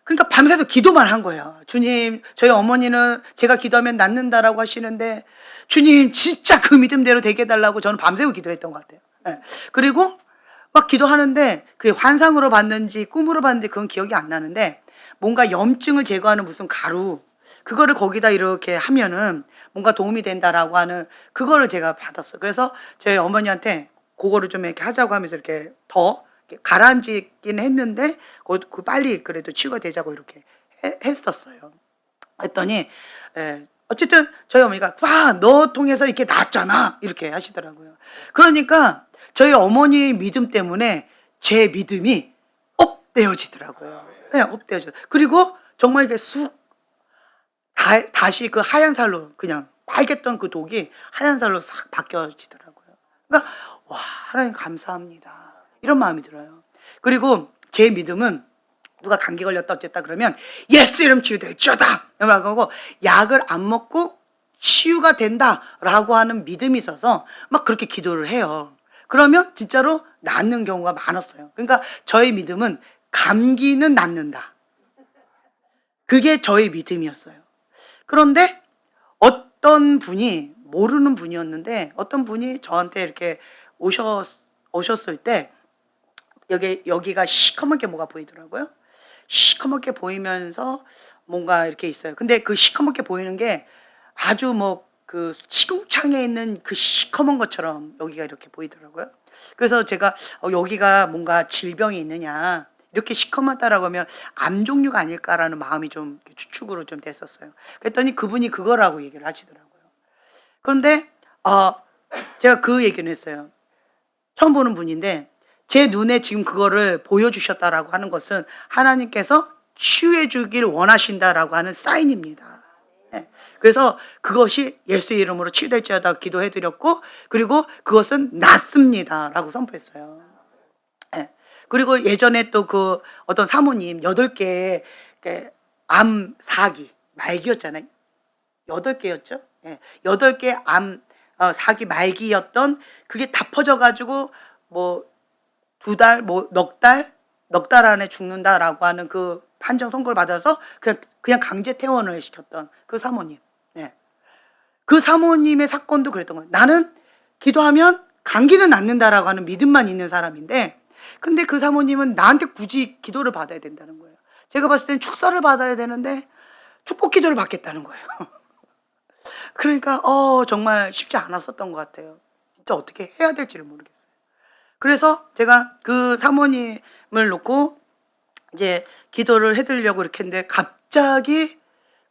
그러니까 밤새도 기도만 한 거예요. 주님, 저희 어머니는 제가 기도하면 낫는다라고 하시는데 주님 진짜 그 믿음대로 되게 해달라고 저는 밤새고 기도했던 것 같아요. 네. 그리고 막 기도하는데 그게 환상으로 봤는지 꿈으로 봤는지 그건 기억이 안 나는데 뭔가 염증을 제거하는 무슨 가루 그거를 거기다 이렇게 하면은 뭔가 도움이 된다라고 하는 그거를 제가 받았어요. 그래서 저희 어머니한테 그거를 좀 이렇게 하자고 하면서 이렇게 더 가라앉긴 했는데 그 빨리 그래도 치유가 되자고 이렇게 했었어요. 했더니 어쨌든 저희 어머니가 와, 너 통해서 이렇게 낫잖아 이렇게 하시더라고요. 그러니까 저희 어머니의 믿음 때문에 제 믿음이 업되어지더라고요. 네, 업되어져. 그리고 정말 이게 쑥 다시 그 하얀 살로 그냥 빨갰던 그 독이 하얀 살로 싹 바뀌어지더라고요. 그러니까 와 하나님 감사합니다 이런 마음이 들어요. 그리고 제 믿음은 누가 감기 걸렸다 어쨌다 그러면 예수 이름 치유될지어다 라고 하고 약을 안 먹고 치유가 된다라고 하는 믿음이 있어서 막 그렇게 기도를 해요. 그러면 진짜로 낫는 경우가 많았어요. 그러니까 저의 믿음은 감기는 낫는다. 그게 저의 믿음이었어요. 그런데 어떤 분이 모르는 분이었는데 어떤 분이 저한테 이렇게 오셨을 때 여기가 시커멓게 뭐가 보이더라고요. 시커멓게 보이면서 뭔가 이렇게 있어요. 근데 그 시커멓게 보이는 게 아주 뭐 그 시궁창에 있는 그 시커먼 것처럼 여기가 이렇게 보이더라고요. 그래서 제가 여기가 뭔가 질병이 있느냐 이렇게 시커멓다라고 하면 암 종류가 아닐까라는 마음이 좀 추측으로 좀 됐었어요. 그랬더니 그분이 그거라고 얘기를 하시더라고요. 그런데 제가 그 얘기는 했어요. 처음 보는 분인데 제 눈에 지금 그거를 보여주셨다라고 하는 것은 하나님께서 치유해 주길 원하신다라고 하는 사인입니다. 네. 그래서 그것이 예수의 이름으로 치유될지어다 기도해드렸고 그리고 그것은 낫습니다라고 선포했어요. 네. 그리고 예전에 또 그 어떤 사모님 8개의 암 사기 말기였잖아요. 8개였죠. 네. 8개 암 사기 말기였던 그게 다 퍼져가지고 뭐 2달 뭐 넉 달 안에 죽는다라고 하는 그 판정 선고를 받아서 그냥 강제 퇴원을 시켰던 그 사모님. 네. 그 사모님의 사건도 그랬던 거예요. 나는 기도하면 감기는 낫는다라고 하는 믿음만 있는 사람인데 근데 그 사모님은 나한테 굳이 기도를 받아야 된다는 거예요. 제가 봤을 땐 축사를 받아야 되는데 축복 기도를 받겠다는 거예요. 그러니까 정말 쉽지 않았었던 것 같아요. 진짜 어떻게 해야 될지를 모르겠어요. 그래서 제가 그 사모님을 놓고 이제 기도를 해드리려고 이렇게 했는데 갑자기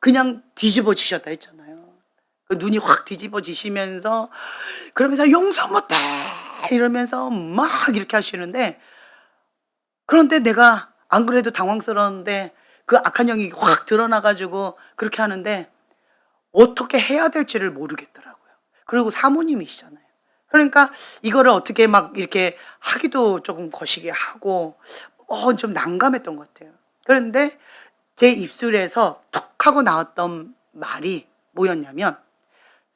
그냥 뒤집어지셨다 했잖아요. 그 눈이 확 뒤집어지시면서 그러면서 용서 못해 이러면서 막 이렇게 하시는데 그런데 내가 안 그래도 당황스러웠는데 그 악한 영이 확 드러나가지고 그렇게 하는데 어떻게 해야 될지를 모르겠더라고요. 그리고 사모님이시잖아요. 그러니까 이거를 어떻게 막 이렇게 하기도 조금 거시기 하고 좀 난감했던 것 같아요. 그런데 제 입술에서 툭 하고 나왔던 말이 뭐였냐면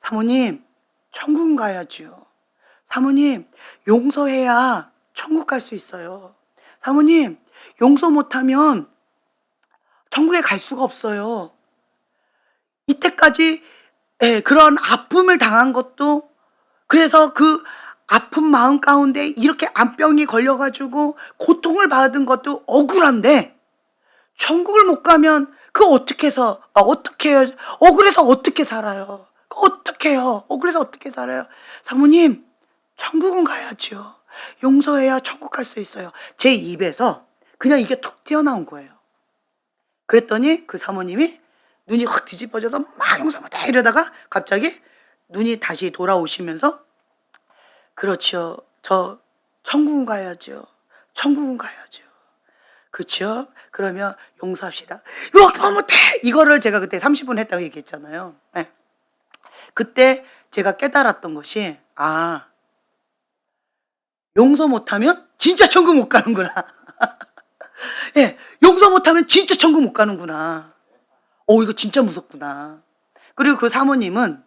사모님 천국 가야죠. 사모님 용서해야 천국 갈 수 있어요. 사모님 용서 못하면 천국에 갈 수가 없어요. 이때까지 그런 아픔을 당한 것도 그래서 그 아픈 마음 가운데 이렇게 암병이 걸려가지고 고통을 받은 것도 억울한데 천국을 못 가면 그거 어떻게 해서 어떻게 해요? 억울해서 어떻게 살아요? 어떻게 해요? 억울해서 어떻게 살아요? 사모님, 천국은 가야죠. 용서해야 천국 갈 수 있어요. 제 입에서 그냥 이게 툭 튀어나온 거예요. 그랬더니 그 사모님이 눈이 확 뒤집어져서 막 용서 못해 이러다가 갑자기 눈이 다시 돌아오시면서 그렇죠. 저 천국은 가야죠. 천국은 가야죠. 그렇죠? 그러면 용서합시다. 용서 못해! 이거를 제가 그때 30분 했다고 얘기했잖아요. 네. 그때 제가 깨달았던 것이 용서 못하면 진짜 천국 못 가는구나. 예, 용서 못하면 진짜 천국 못 가는구나. 이거 진짜 무섭구나. 그리고 그 사모님은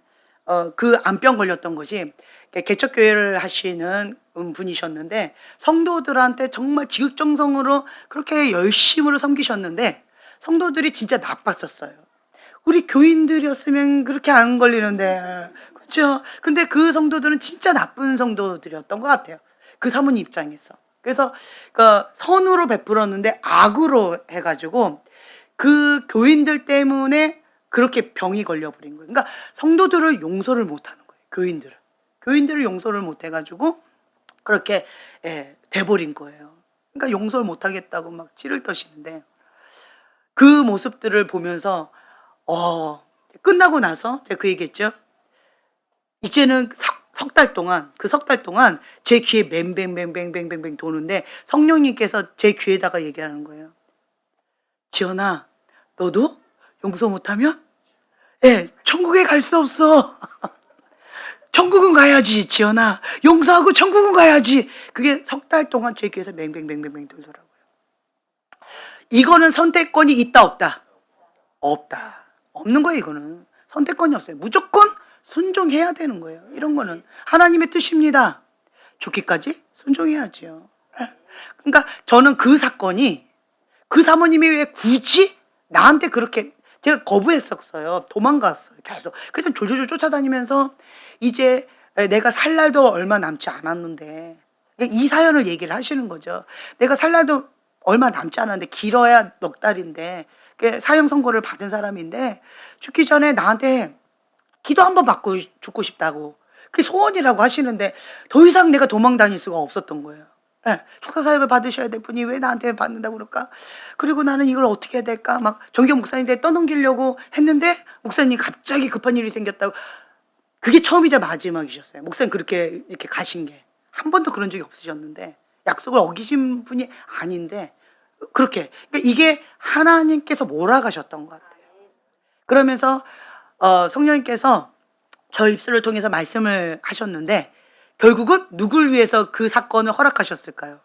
그 암병 걸렸던 것이 개척교회를 하시는 분이셨는데 성도들한테 정말 지극정성으로 그렇게 열심으로 섬기셨는데 성도들이 진짜 나빴었어요. 우리 교인들이었으면 그렇게 안 걸리는데, 그렇죠? 근데 그 성도들은 진짜 나쁜 성도들이었던 것 같아요. 그 사모님 입장에서. 그래서 선으로 베풀었는데 악으로 해가지고 그 교인들 때문에 그렇게 병이 걸려버린 거예요. 그러니까 성도들을 용서를 못하는 거예요. 교인들을 용서를 못해가지고 그렇게 돼버린 거예요. 그러니까 용서를 못하겠다고 막 치를 떠시는데 그 모습들을 보면서 끝나고 나서 제가 그 얘기했죠. 이제는 석 달 동안 제 귀에 뱅뱅뱅뱅뱅뱅뱅 도는데 성령님께서 제 귀에다가 얘기하는 거예요. 지연아, 너도 용서 못하면 천국에 갈 수 없어. 천국은 가야지, 지연아. 용서하고 천국은 가야지. 그게 석 달 동안 제 귀에서 맹맹맹맹맹 돌더라고요. 이거는 선택권이 있다, 없다? 없다. 없는 거예요, 이거는. 선택권이 없어요. 무조건 순종해야 되는 거예요. 이런 거는 하나님의 뜻입니다. 죽기까지 순종해야지요. 그러니까 저는 그 사건이 그 사모님이 왜 굳이 나한테 그렇게 제가 거부했었어요. 도망갔어요. 계속. 그냥 졸졸졸 쫓아다니면서 이제 내가 살 날도 얼마 남지 않았는데 이 사연을 얘기를 하시는 거죠. 내가 살 날도 얼마 남지 않았는데 길어야 넉 달인데 사형 선고를 받은 사람인데 죽기 전에 나한테 기도 한번 받고 죽고 싶다고 그게 소원이라고 하시는데 더 이상 내가 도망 다닐 수가 없었던 거예요. 축사 사역을 받으셔야 될 분이 왜 나한테 받는다고 그럴까? 그리고 나는 이걸 어떻게 해야 될까? 막 정경 목사님한테 떠넘기려고 했는데 목사님 갑자기 급한 일이 생겼다고. 그게 처음이자 마지막이셨어요. 목사님 그렇게 이렇게 가신 게 한 번도 그런 적이 없으셨는데 약속을 어기신 분이 아닌데 그렇게 그러니까 이게 하나님께서 몰아가셨던 것 같아요. 그러면서 성령님께서 저 입술을 통해서 말씀을 하셨는데 결국은 누굴 위해서 그 사건을 허락하셨을까요?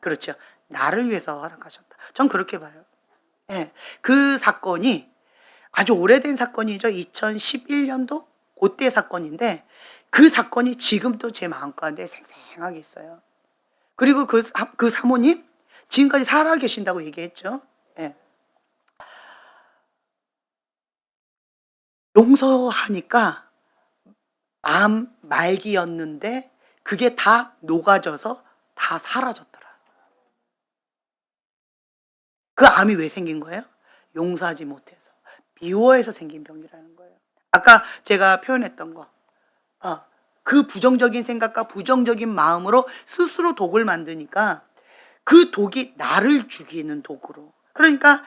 그렇죠. 나를 위해서 허락하셨다. 전 그렇게 봐요. 그 사건이 아주 오래된 사건이죠. 2011년도 그때 사건인데 그 사건이 지금도 제 마음가운데 생생하게 있어요. 그리고 그 사모님 지금까지 살아계신다고 얘기했죠. 용서하니까 암 말기였는데 그게 다 녹아져서 다 사라졌더라. 그 암이 왜 생긴 거예요? 용서하지 못해서 미워해서 생긴 병이라는 거예요. 아까 제가 표현했던 거 그 부정적인 생각과 부정적인 마음으로 스스로 독을 만드니까 그 독이 나를 죽이는 독으로. 그러니까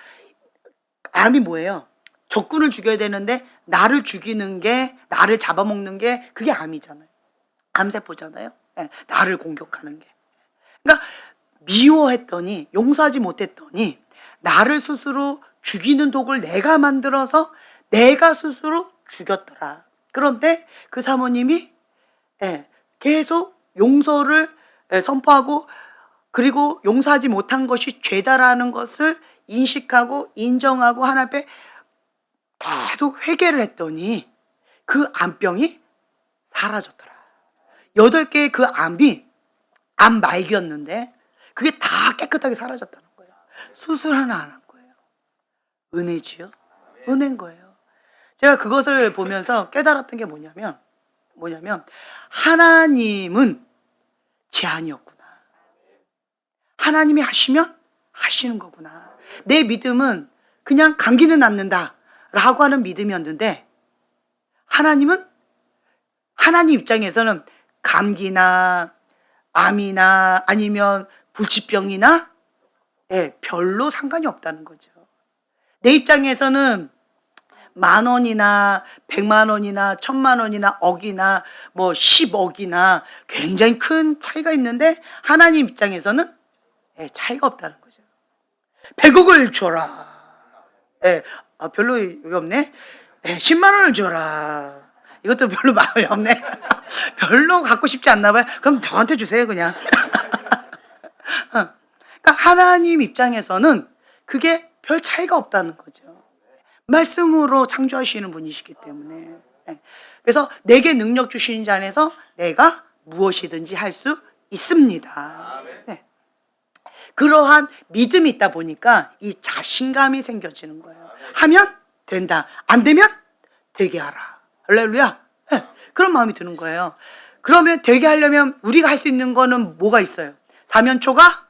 암이 뭐예요? 적군을 죽여야 되는데 나를 죽이는 게 나를 잡아먹는 게 그게 암이잖아요. 암세포잖아요. 나를 공격하는 게. 그러니까 미워했더니 용서하지 못했더니 나를 스스로 죽이는 독을 내가 만들어서 내가 스스로 죽였더라. 그런데 그 사모님이 계속 용서를 선포하고 그리고 용서하지 못한 것이 죄다라는 것을 인식하고 인정하고 하나님 앞에 계속 회개를 했더니 그 암병이 사라졌더라. 8개의 그 암이 암 말기였는데 그게 다 깨끗하게 사라졌다는 거예요. 수술 하나 안 한 거예요. 은혜지요? 은혜인 거예요. 제가 그것을 보면서 깨달았던 게 뭐냐면 뭐냐면 하나님은 제한이 없구나. 하나님이 하시면 하시는 거구나. 내 믿음은 그냥 감기는 낫는다 라고 하는 믿음이었는데, 하나님은, 하나님 입장에서는 감기나 암이나 아니면 불치병이나 별로 상관이 없다는 거죠. 내 입장에서는 10,000원이나 100,000원이나 1,000,000원이나 억이나 뭐 10억이나 굉장히 큰 차이가 있는데, 하나님 입장에서는 차이가 없다는 거죠. 100억을 줘라. 별로 이거 없네. 10,000,000원을 줘라. 이것도 별로 마음이 없네. 별로 갖고 싶지 않나 봐요. 그럼 저한테 주세요, 그냥. 그러니까 하나님 입장에서는 그게 별 차이가 없다는 거죠. 말씀으로 창조하시는 분이시기 때문에. 그래서 내게 능력 주시는 자 안에서 내가 무엇이든지 할 수 있습니다. 네. 그러한 믿음이 있다 보니까 이 자신감이 생겨지는 거예요. 하면 된다. 안 되면 되게 하라. 할렐루야. 네. 그런 마음이 드는 거예요. 그러면 되게 하려면 우리가 할 수 있는 거는 뭐가 있어요? 사면초가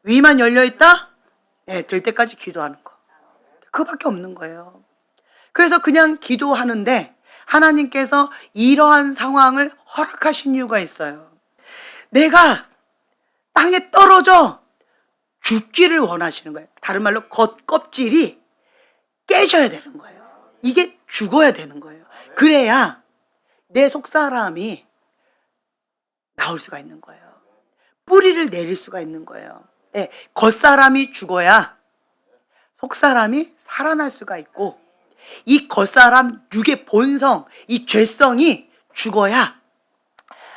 위만 열려 있다? 될 때까지 기도하는 거. 그거밖에 없는 거예요. 그래서 그냥 기도하는데 하나님께서 이러한 상황을 허락하신 이유가 있어요. 내가 땅에 떨어져 죽기를 원하시는 거예요. 다른 말로 겉껍질이 깨져야 되는 거예요. 이게 죽어야 되는 거예요. 그래야 내 속사람이 나올 수가 있는 거예요. 뿌리를 내릴 수가 있는 거예요. 겉사람이 죽어야 속사람이 살아날 수가 있고, 이 겉사람 육의 본성, 이 죄성이 죽어야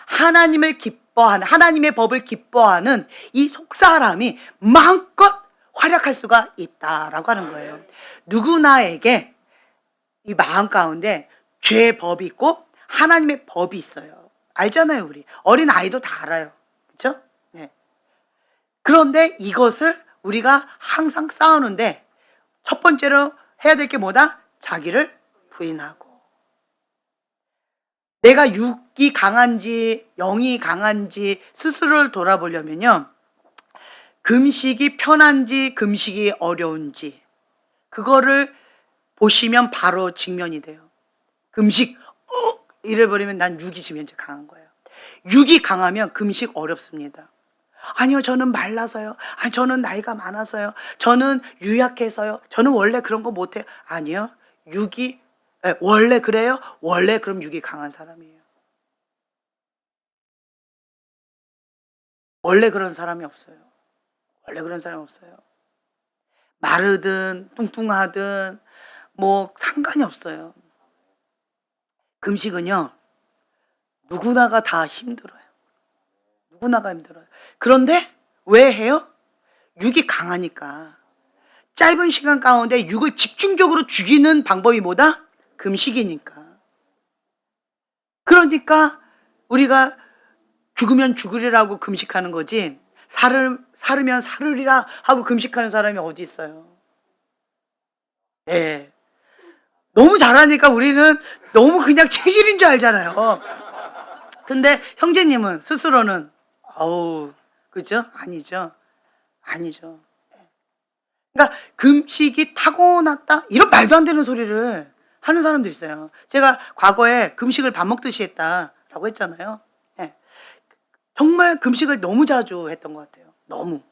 하나님을 기뻐하는, 하나님의 법을 기뻐하는 이 속사람이 마음껏 활약할 수가 있다라고 하는 거예요. 누구나에게 이 마음 가운데 죄의 법이 있고 하나님의 법이 있어요. 알잖아요, 우리. 어린 아이도 다 알아요. 그렇죠? 그런데 이것을 우리가 항상 싸우는데, 첫 번째로 해야 될 게 뭐다? 자기를 부인하고. 내가 육이 강한지 영이 강한지 스스로를 돌아보려면요, 금식이 편한지 금식이 어려운지 그거를 보시면 바로 직면이 돼요. 금식 이래버리면 난 육이 지금 현재 강한 거예요. 육이 강하면 금식 어렵습니다. 아니요, 저는 말라서요. 아니, 저는 나이가 많아서요. 저는 유약해서요. 저는 원래 그런 거 못해요. 아니요, 육이 원래 그래요? 원래 그럼 육이 강한 사람이에요. 원래 그런 사람이 없어요. 원래 그런 사람이 없어요. 마르든 뚱뚱하든 뭐 상관이 없어요. 금식은요, 누구나가 다 힘들어요. 누구나가 힘들어요. 그런데 왜 해요? 육이 강하니까. 짧은 시간 가운데 육을 집중적으로 죽이는 방법이 뭐다? 금식이니까. 그러니까 우리가 죽으면 죽으리라고 금식하는 거지, 살으면 살으리라 하고 금식하는 사람이 어디 있어요? 너무 잘하니까 우리는 너무 그냥 체질인 줄 알잖아요. 근데 형제님은 스스로는 그죠? 아니죠. 아니죠. 그러니까 금식이 타고났다? 이런 말도 안 되는 소리를 하는 사람도 있어요. 제가 과거에 금식을 밥 먹듯이 했다라고 했잖아요. 정말 금식을 너무 자주 했던 것 같아요. 너무.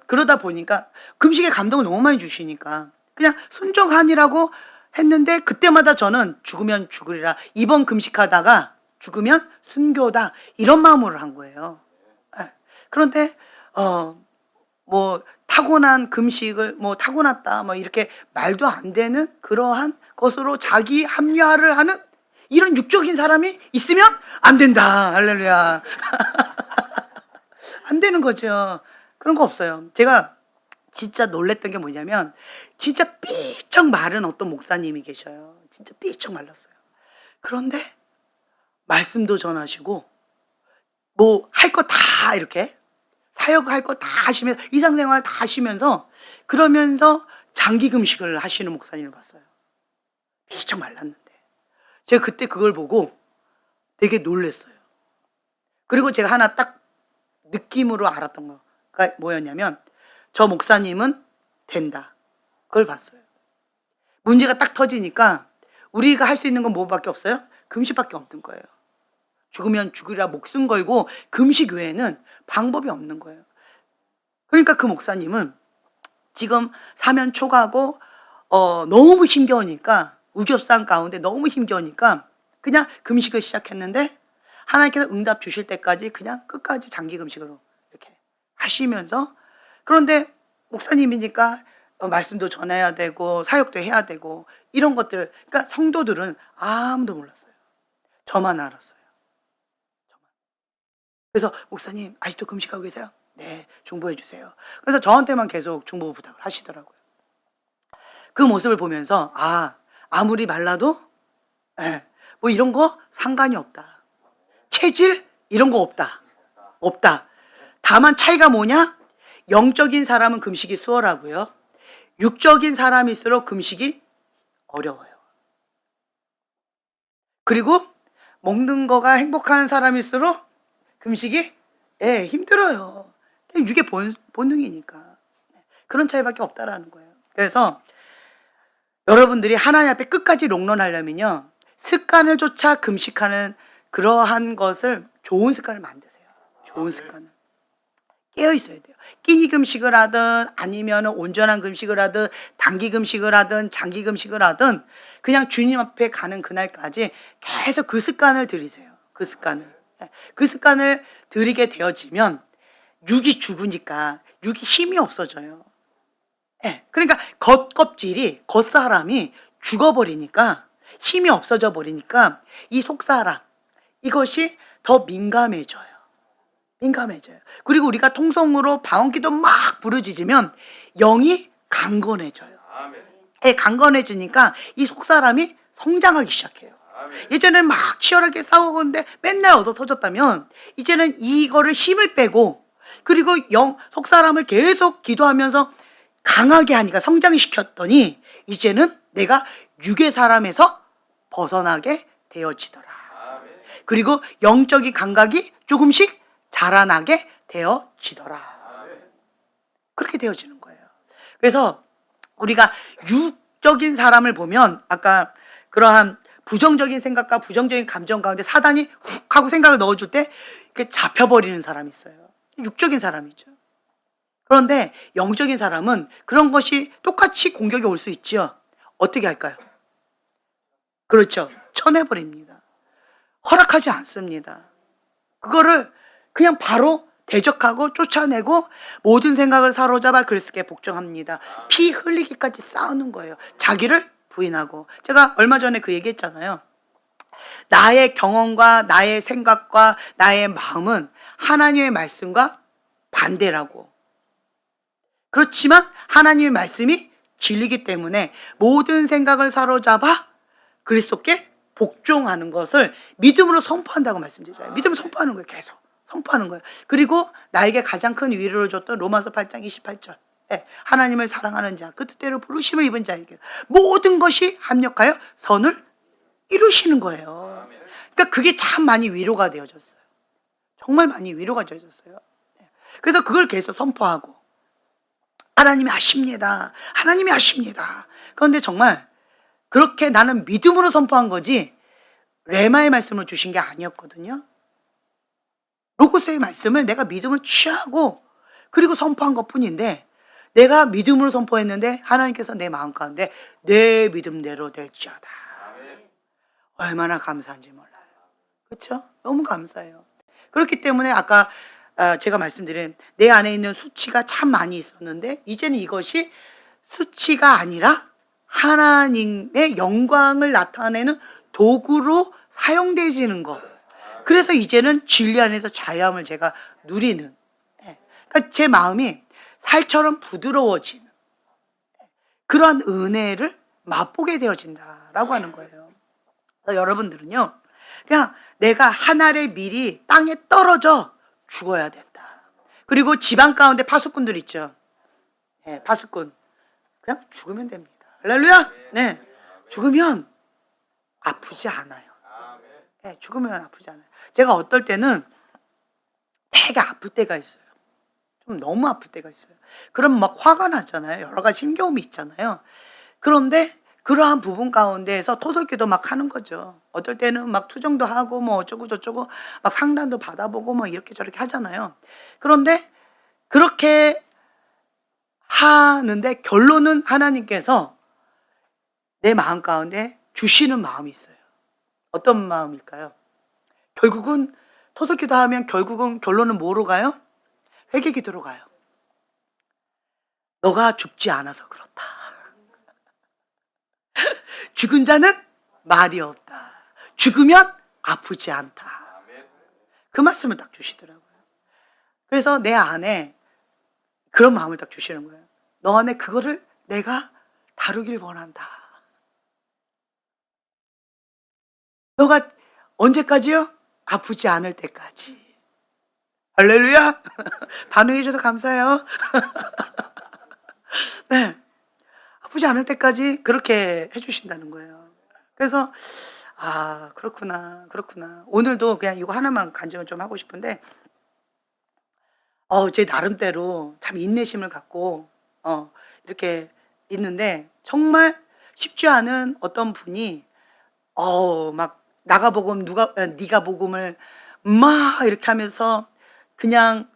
그러다 보니까 금식의 감동을 너무 많이 주시니까 그냥 순종하니라고 했는데, 그때마다 저는 죽으면 죽으리라, 이번 금식하다가 죽으면 순교다, 이런 마음으로 한 거예요. 그런데 뭐 타고난 금식을 뭐 타고났다 뭐 이렇게 말도 안 되는 그러한 것으로 자기 합리화를 하는 이런 육적인 사람이 있으면 안 된다. 할렐루야. 안 되는 거죠. 그런 거 없어요. 제가 진짜 놀랬던 게 뭐냐면, 진짜 삐쩍 마른 어떤 목사님이 계셔요. 진짜 삐쩍 말랐어요. 그런데 말씀도 전하시고 뭐 할 거 다 이렇게 사역할 거 다 하시면서 일상생활 다 하시면서 그러면서 장기 금식을 하시는 목사님을 봤어요. 삐쩍 말랐는데. 제가 그때 그걸 보고 되게 놀랬어요. 그리고 제가 하나 딱 느낌으로 알았던 거가 뭐였냐면 저 목사님은 된다. 그걸 봤어요. 문제가 딱 터지니까 우리가 할 수 있는 건 뭐밖에 없어요? 금식밖에 없는 거예요. 죽으면 죽으리라 목숨 걸고 금식 외에는 방법이 없는 거예요. 그러니까 그 목사님은 지금 사면 초과하고 너무 힘겨우니까 우겹산 가운데 너무 힘겨우니까 그냥 금식을 시작했는데 하나님께서 응답 주실 때까지 그냥 끝까지 장기 금식으로 이렇게 하시면서, 그런데 목사님이니까 말씀도 전해야 되고 사역도 해야 되고 이런 것들, 그러니까 성도들은 아무도 몰랐어요. 저만 알았어요. 저만. 그래서 목사님 아직도 금식하고 계세요? 네, 중보해 주세요. 그래서 저한테만 계속 중보 부탁을 하시더라고요. 그 모습을 보면서 아무리 말라도 뭐 이런 거 상관이 없다. 체질 이런 거 없다. 다만 차이가 뭐냐? 영적인 사람은 금식이 수월하고요, 육적인 사람일수록 금식이 어려워요. 그리고 먹는 거가 행복한 사람일수록 금식이 힘들어요. 육의 본능이니까. 그런 차이밖에 없다라는 거예요. 그래서 여러분들이 하나님 앞에 끝까지 롱런하려면요, 습관을 쫓아 금식하는 그러한 것을, 좋은 습관을 만드세요. 좋은 습관을. 깨어 있어야 돼요. 끼니 금식을 하든 아니면 온전한 금식을 하든 단기 금식을 하든 장기 금식을 하든 그냥 주님 앞에 가는 그날까지 계속 그 습관을 들이세요. 그 습관을 들이게 되어지면 육이 죽으니까 육이 힘이 없어져요. 그러니까 겉사람이 죽어버리니까, 힘이 없어져 버리니까 이 속사람, 이것이 더 민감해져요. 그리고 우리가 통성으로 방언기도 막 부르짖으면 영이 강건해져요. 강건해지니까 이 속사람이 성장하기 시작해요. 예전에는 막 치열하게 싸우는데 맨날 얻어 터졌다면 이제는 이거를 힘을 빼고, 그리고 속사람을 계속 기도하면서 강하게 하니까 성장을 시켰더니 이제는 내가 육의 사람에서 벗어나게 되어지더라. 그리고 영적인 감각이 조금씩 자라나게 되어지더라. 그렇게 되어지는 거예요. 그래서 우리가 육적인 사람을 보면 아까 그러한 부정적인 생각과 부정적인 감정 가운데 사단이 훅 하고 생각을 넣어줄 때 이렇게 잡혀버리는 사람이 있어요. 육적인 사람이죠. 그런데 영적인 사람은 그런 것이 똑같이 공격이 올 수 있지요. 어떻게 할까요? 그렇죠. 쳐내버립니다. 허락하지 않습니다. 그거를 그냥 바로 대적하고 쫓아내고 모든 생각을 사로잡아 그리스도께 복종합니다. 피 흘리기까지 싸우는 거예요. 자기를 부인하고. 제가 얼마 전에 그 얘기했잖아요. 나의 경험과 나의 생각과 나의 마음은 하나님의 말씀과 반대라고. 그렇지만 하나님의 말씀이 진리이기 때문에 모든 생각을 사로잡아 그리스도께 복종하는 것을 믿음으로 선포한다고 말씀드렸잖아요. 믿음으로 선포하는 거예요. 계속 선포하는 거예요. 그리고 나에게 가장 큰 위로를 줬던 로마서 8장 28절, 하나님을 사랑하는 자, 그 뜻대로 부르심을 입은 자에게 모든 것이 합력하여 선을 이루시는 거예요. 그러니까 그게 참 많이 위로가 되어졌어요. 정말 많이 위로가 되어졌어요. 그래서 그걸 계속 선포하고 하나님이 하십니다. 하나님이 하십니다. 그런데 정말 그렇게 나는 믿음으로 선포한 거지 레마의 말씀을 주신 게 아니었거든요. 로고스의 말씀을 내가 믿음을 취하고 그리고 선포한 것뿐인데, 내가 믿음으로 선포했는데 하나님께서 내 마음 가운데 내 믿음대로 될지어다. 얼마나 감사한지 몰라요. 그렇죠? 너무 감사해요. 그렇기 때문에 아까 제가 말씀드린 내 안에 있는 수치가 참 많이 있었는데 이제는 이것이 수치가 아니라 하나님의 영광을 나타내는 도구로 사용되지는 것. 그래서 이제는 진리 안에서 자유함을 제가 누리는, 그러니까 제 마음이 살처럼 부드러워지는 그러한 은혜를 맛보게 되어진다라고 하는 거예요. 그래서 여러분들은요, 그냥 내가 한 알의 밀이 땅에 떨어져 죽어야 된다. 그리고 집안 가운데 파수꾼들 있죠. 파수꾼 그냥 죽으면 됩니다. 할렐루야. 죽으면 아프지 않아요. 예, 죽으면 아프지 않아요. 제가 어떨 때는 되게 아플 때가 있어요. 좀 너무 아플 때가 있어요. 그럼 막 화가 나잖아요. 여러 가지 힘겨움이 있잖아요. 그런데 그러한 부분 가운데에서 토독기도 막 하는 거죠. 어떨 때는 막 투정도 하고 뭐 어쩌고 저쩌고 막 상담도 받아보고 뭐 이렇게 저렇게 하잖아요. 그런데 그렇게 하는데 결론은 하나님께서 내 마음 가운데 주시는 마음이 있어요. 어떤 마음일까요? 결국은 토독기도 하면 결국은 결론은 뭐로 가요? 회개기도로 가요. 너가 죽지 않아서 그렇다. 죽은 자는 말이 없다. 죽으면 아프지 않다. 그 말씀을 딱 주시더라고요. 그래서 내 안에 그런 마음을 딱 주시는 거예요. 너 안에 그거를 내가 다루길 원한다. 너가 언제까지요? 아프지 않을 때까지. 할렐루야. 반응해 주셔서 감사해요. 네. 아프지 않을 때까지 그렇게 해주신다는 거예요. 그래서 아, 그렇구나, 그렇구나. 오늘도 그냥 이거 하나만 간증을 좀 하고 싶은데, 제 나름대로 참 인내심을 갖고 이렇게 있는데 정말 쉽지 않은 어떤 분이 막 나가 복음 네가 복음을 막 이렇게 하면서 그냥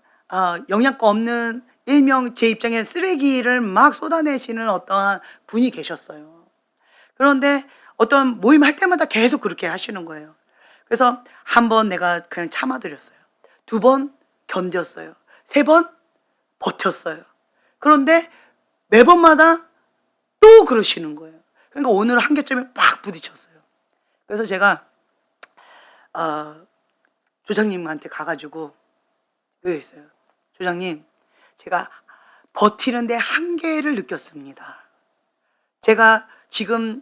영양가 없는 일명 제 입장에 쓰레기를 막 쏟아내시는 어떠한 분이 계셨어요. 그런데 어떤 모임 할 때마다 계속 그렇게 하시는 거예요. 그래서 한 번 내가 그냥 참아드렸어요. 2번 견뎠어요. 3번 버텼어요. 그런데 매번마다 또 그러시는 거예요. 그러니까 오늘 한계점에 팍 부딪혔어요. 그래서 제가 조장님한테 가가지고 그랬어요. 조장님, 제가 버티는데 한계를 느꼈습니다. 제가 지금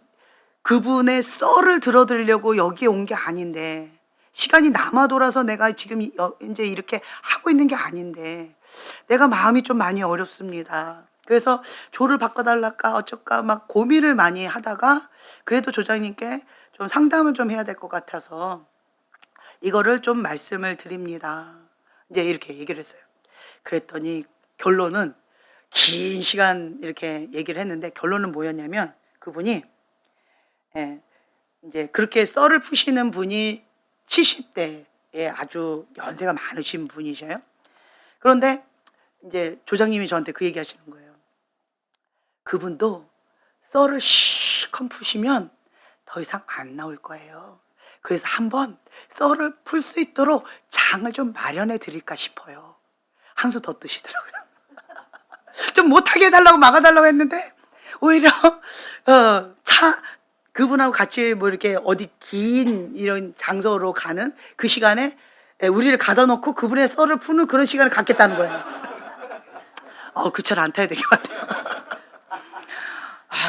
그분의 썰을 들어드리려고 여기에 온 게 아닌데, 시간이 남아 돌아서 내가 지금 이제 이렇게 하고 있는 게 아닌데, 내가 마음이 좀 많이 어렵습니다. 그래서 조를 바꿔달랄까 어쩔까 막 고민을 많이 하다가 그래도 조장님께 좀 상담을 좀 해야 될 것 같아서 이거를 좀 말씀을 드립니다. 이제 이렇게 얘기를 했어요. 그랬더니 결론은 긴 시간 이렇게 얘기를 했는데 결론은 뭐였냐면 그분이 이제 그렇게 썰을 푸시는 분이 70대에 아주 연세가 많으신 분이셔요. 그런데 이제 조장님이 저한테 그 얘기 하시는 거예요. 그분도 썰을 실컷 푸시면 더 이상 안 나올 거예요. 그래서 한번 썰을 풀 수 있도록 장을 좀 마련해 드릴까 싶어요. 한수 더 뜨시더라고요. 좀 못하게 해달라고 막아달라고 했는데 오히려 그분하고 같이 뭐 이렇게 어디 긴 이런 장소로 가는 그 시간에 우리를 가다 놓고 그분의 썰을 푸는 그런 시간을 갖겠다는 거예요. 그 차를 안 타야 될 것 같아요.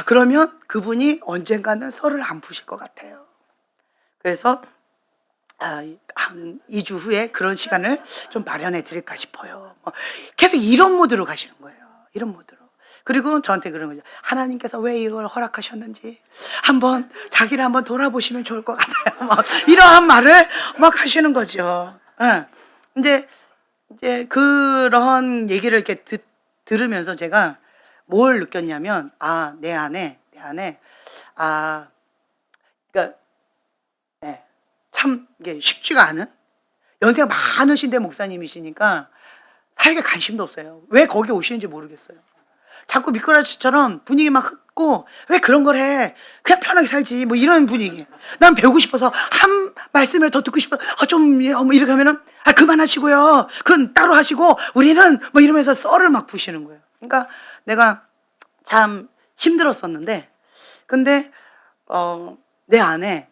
그러면 그분이 언젠가는 썰을 안 푸실 것 같아요. 그래서 한 2주 후에 그런 시간을 좀 마련해 드릴까 싶어요. 계속 이런 모드로 가시는 거예요. 이런 모드로. 그리고 저한테 그런 거죠. 하나님께서 왜 이걸 허락하셨는지 한번 자기를 한번 돌아보시면 좋을 것 같아요. 이러한 말을 막 하시는 거죠. 이제 그런 얘기를 이렇게 들으면서 제가 뭘 느꼈냐면 내 안에 그러니까 참 이게 쉽지가 않은 연세가 많으신데 목사님이시니까 사역에 관심도 없어요. 왜 거기 오시는지 모르겠어요. 자꾸 미꾸라지처럼 분위기만 흩고 왜 그런 걸 해? 그냥 편하게 살지. 뭐 이런 분위기. 난 배우고 싶어서 한 말씀을 더 듣고 싶어. 좀 이렇게 하면은 그만하시고요. 그건 따로 하시고 우리는 뭐 이러면서 썰을 막 부시는 거예요. 그러니까 내가 참 힘들었었는데 근데 내 안에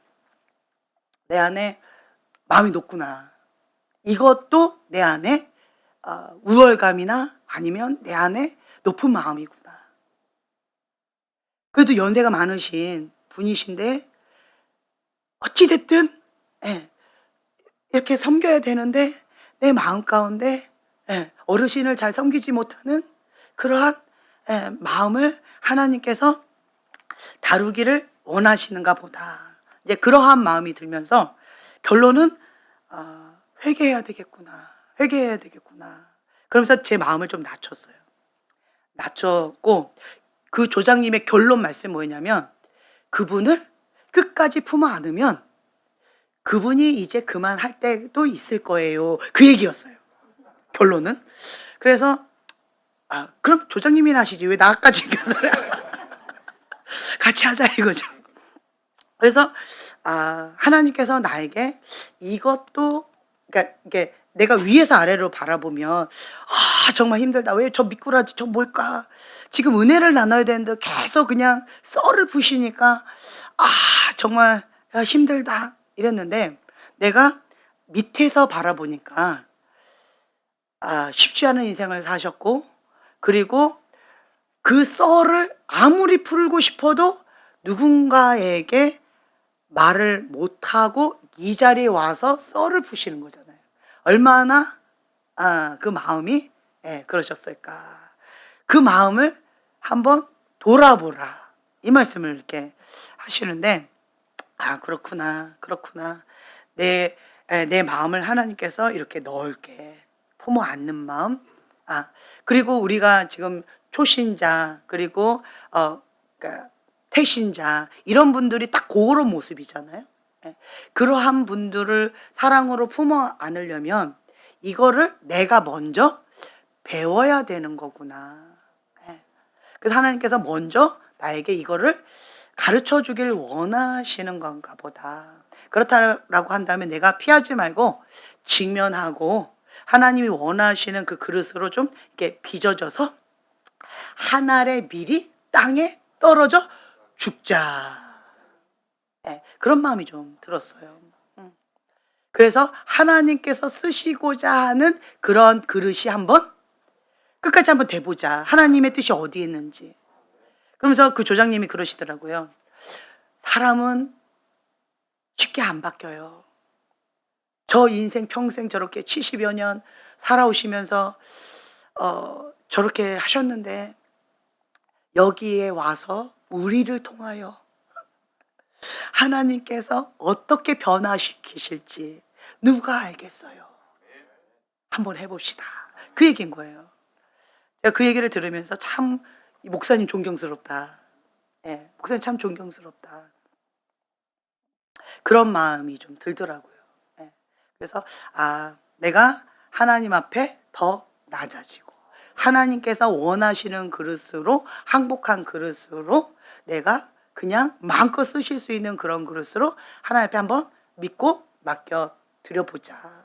마음이 높구나. 이것도 내 안에 우월감이나 아니면 내 안에 높은 마음이구나. 그래도 연세가 많으신 분이신데 어찌됐든 이렇게 섬겨야 되는데 내 마음 가운데 어르신을 잘 섬기지 못하는 그러한 마음을 하나님께서 다루기를 원하시는가 보다. 이제 그러한 마음이 들면서 결론은 회개해야 되겠구나. 회개해야 되겠구나. 그러면서 제 마음을 좀 낮췄어요. 낮췄고 그 조장님의 결론 말씀이 뭐였냐면 그분을 끝까지 품어 안으면 그분이 이제 그만할 때도 있을 거예요. 그 얘기였어요. 결론은. 그래서 그럼 조장님이나 하시지 왜 나까지 같이 하자 이거죠. 그래서 하나님께서 나에게 이것도 그러니까 이게 내가 위에서 아래로 바라보면 정말 힘들다. 왜 저 미꾸라지 저 뭘까? 지금 은혜를 나눠야 되는데 계속 그냥 썰을 부시니까 정말 힘들다 이랬는데 내가 밑에서 바라보니까 쉽지 않은 인생을 사셨고 그리고 그 썰을 아무리 풀고 싶어도 누군가에게 말을 못하고 이 자리에 와서 썰을 푸시는 거잖아요. 얼마나 그 마음이 그러셨을까. 그 마음을 한번 돌아보라 이 말씀을 이렇게 하시는데 그렇구나 내 마음을 하나님께서 이렇게 넓게 품어 안는 마음. 그리고 우리가 지금 초신자 그리고 그러니까 태신자 이런 분들이 딱 그런 모습이잖아요. 그러한 분들을 사랑으로 품어 안으려면 이거를 내가 먼저 배워야 되는 거구나. 그래서 하나님께서 먼저 나에게 이거를 가르쳐 주길 원하시는 건가 보다. 그렇다라고 한다면 내가 피하지 말고 직면하고 하나님이 원하시는 그 그릇으로 좀 이렇게 빚어져서 한 알의 밀이 땅에 떨어져 죽자. 그런 마음이 좀 들었어요. 그래서 하나님께서 쓰시고자 하는 그런 그릇이 한번 끝까지 한번 돼보자. 하나님의 뜻이 어디에 있는지. 그러면서 그 조장님이 그러시더라고요. 사람은 쉽게 안 바뀌어요. 저 인생 평생 저렇게 70여 년 살아오시면서 저렇게 하셨는데 여기에 와서 우리를 통하여 하나님께서 어떻게 변화시키실지 누가 알겠어요. 한번 해봅시다. 그 얘기인 거예요. 제가 그 얘기를 들으면서 참 목사님 존경스럽다. 목사님 참 존경스럽다. 그런 마음이 좀 들더라고요. 그래서 내가 하나님 앞에 더 낮아지고 하나님께서 원하시는 그릇으로 항복한 그릇으로 내가 그냥 마음껏 쓰실 수 있는 그런 그릇으로 하나님 앞에 한번 믿고 맡겨 드려보자.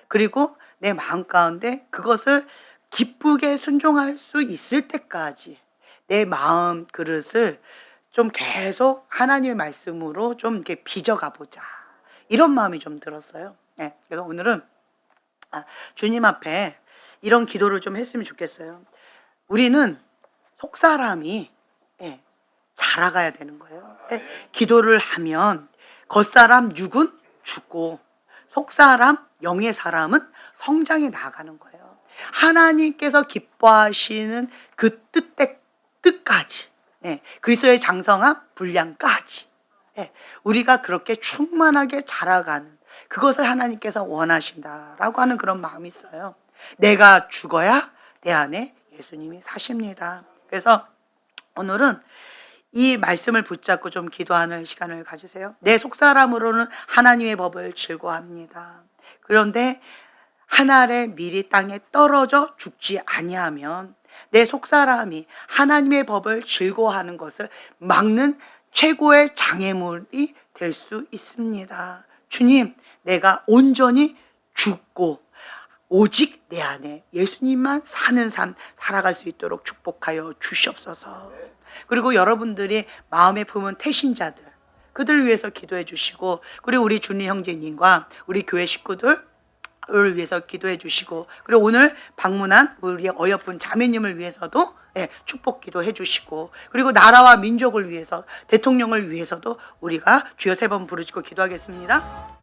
그리고 내 마음 가운데 그것을 기쁘게 순종할 수 있을 때까지 내 마음 그릇을 좀 계속 하나님의 말씀으로 좀 이렇게 빚어가 보자. 이런 마음이 좀 들었어요. 그래서 오늘은 주님 앞에 이런 기도를 좀 했으면 좋겠어요. 우리는 속사람이 자라가야 되는 거예요. 기도를 하면 겉사람 육은 죽고 속사람 영의 사람은 성장해 나가는 거예요. 하나님께서 기뻐하시는 그 뜻까지 그리스도의 장성한 분량까지 우리가 그렇게 충만하게 자라가는 그것을 하나님께서 원하신다라고 하는 그런 마음이 있어요. 내가 죽어야 내 안에 예수님이 사십니다. 그래서 오늘은 이 말씀을 붙잡고 좀 기도하는 시간을 가지세요. 내 속사람으로는 하나님의 법을 즐거워합니다. 그런데 한 알의 밀이 땅에 떨어져 죽지 아니하면 내 속사람이 하나님의 법을 즐거워하는 것을 막는 최고의 장애물이 될 수 있습니다. 주님, 내가 온전히 죽고 오직 내 안에 예수님만 사는 삶 살아갈 수 있도록 축복하여 주시옵소서. 그리고 여러분들이 마음에 품은 태신자들 그들을 위해서 기도해 주시고 그리고 우리 준리 형제님과 우리 교회 식구들 을 위해서 기도해 주시고 그리고 오늘 방문한 우리 어여쁜 자매님을 위해서도 축복 기도해 주시고 그리고 나라와 민족을 위해서 대통령을 위해서도 우리가 주여 3번 부르짖고 기도하겠습니다.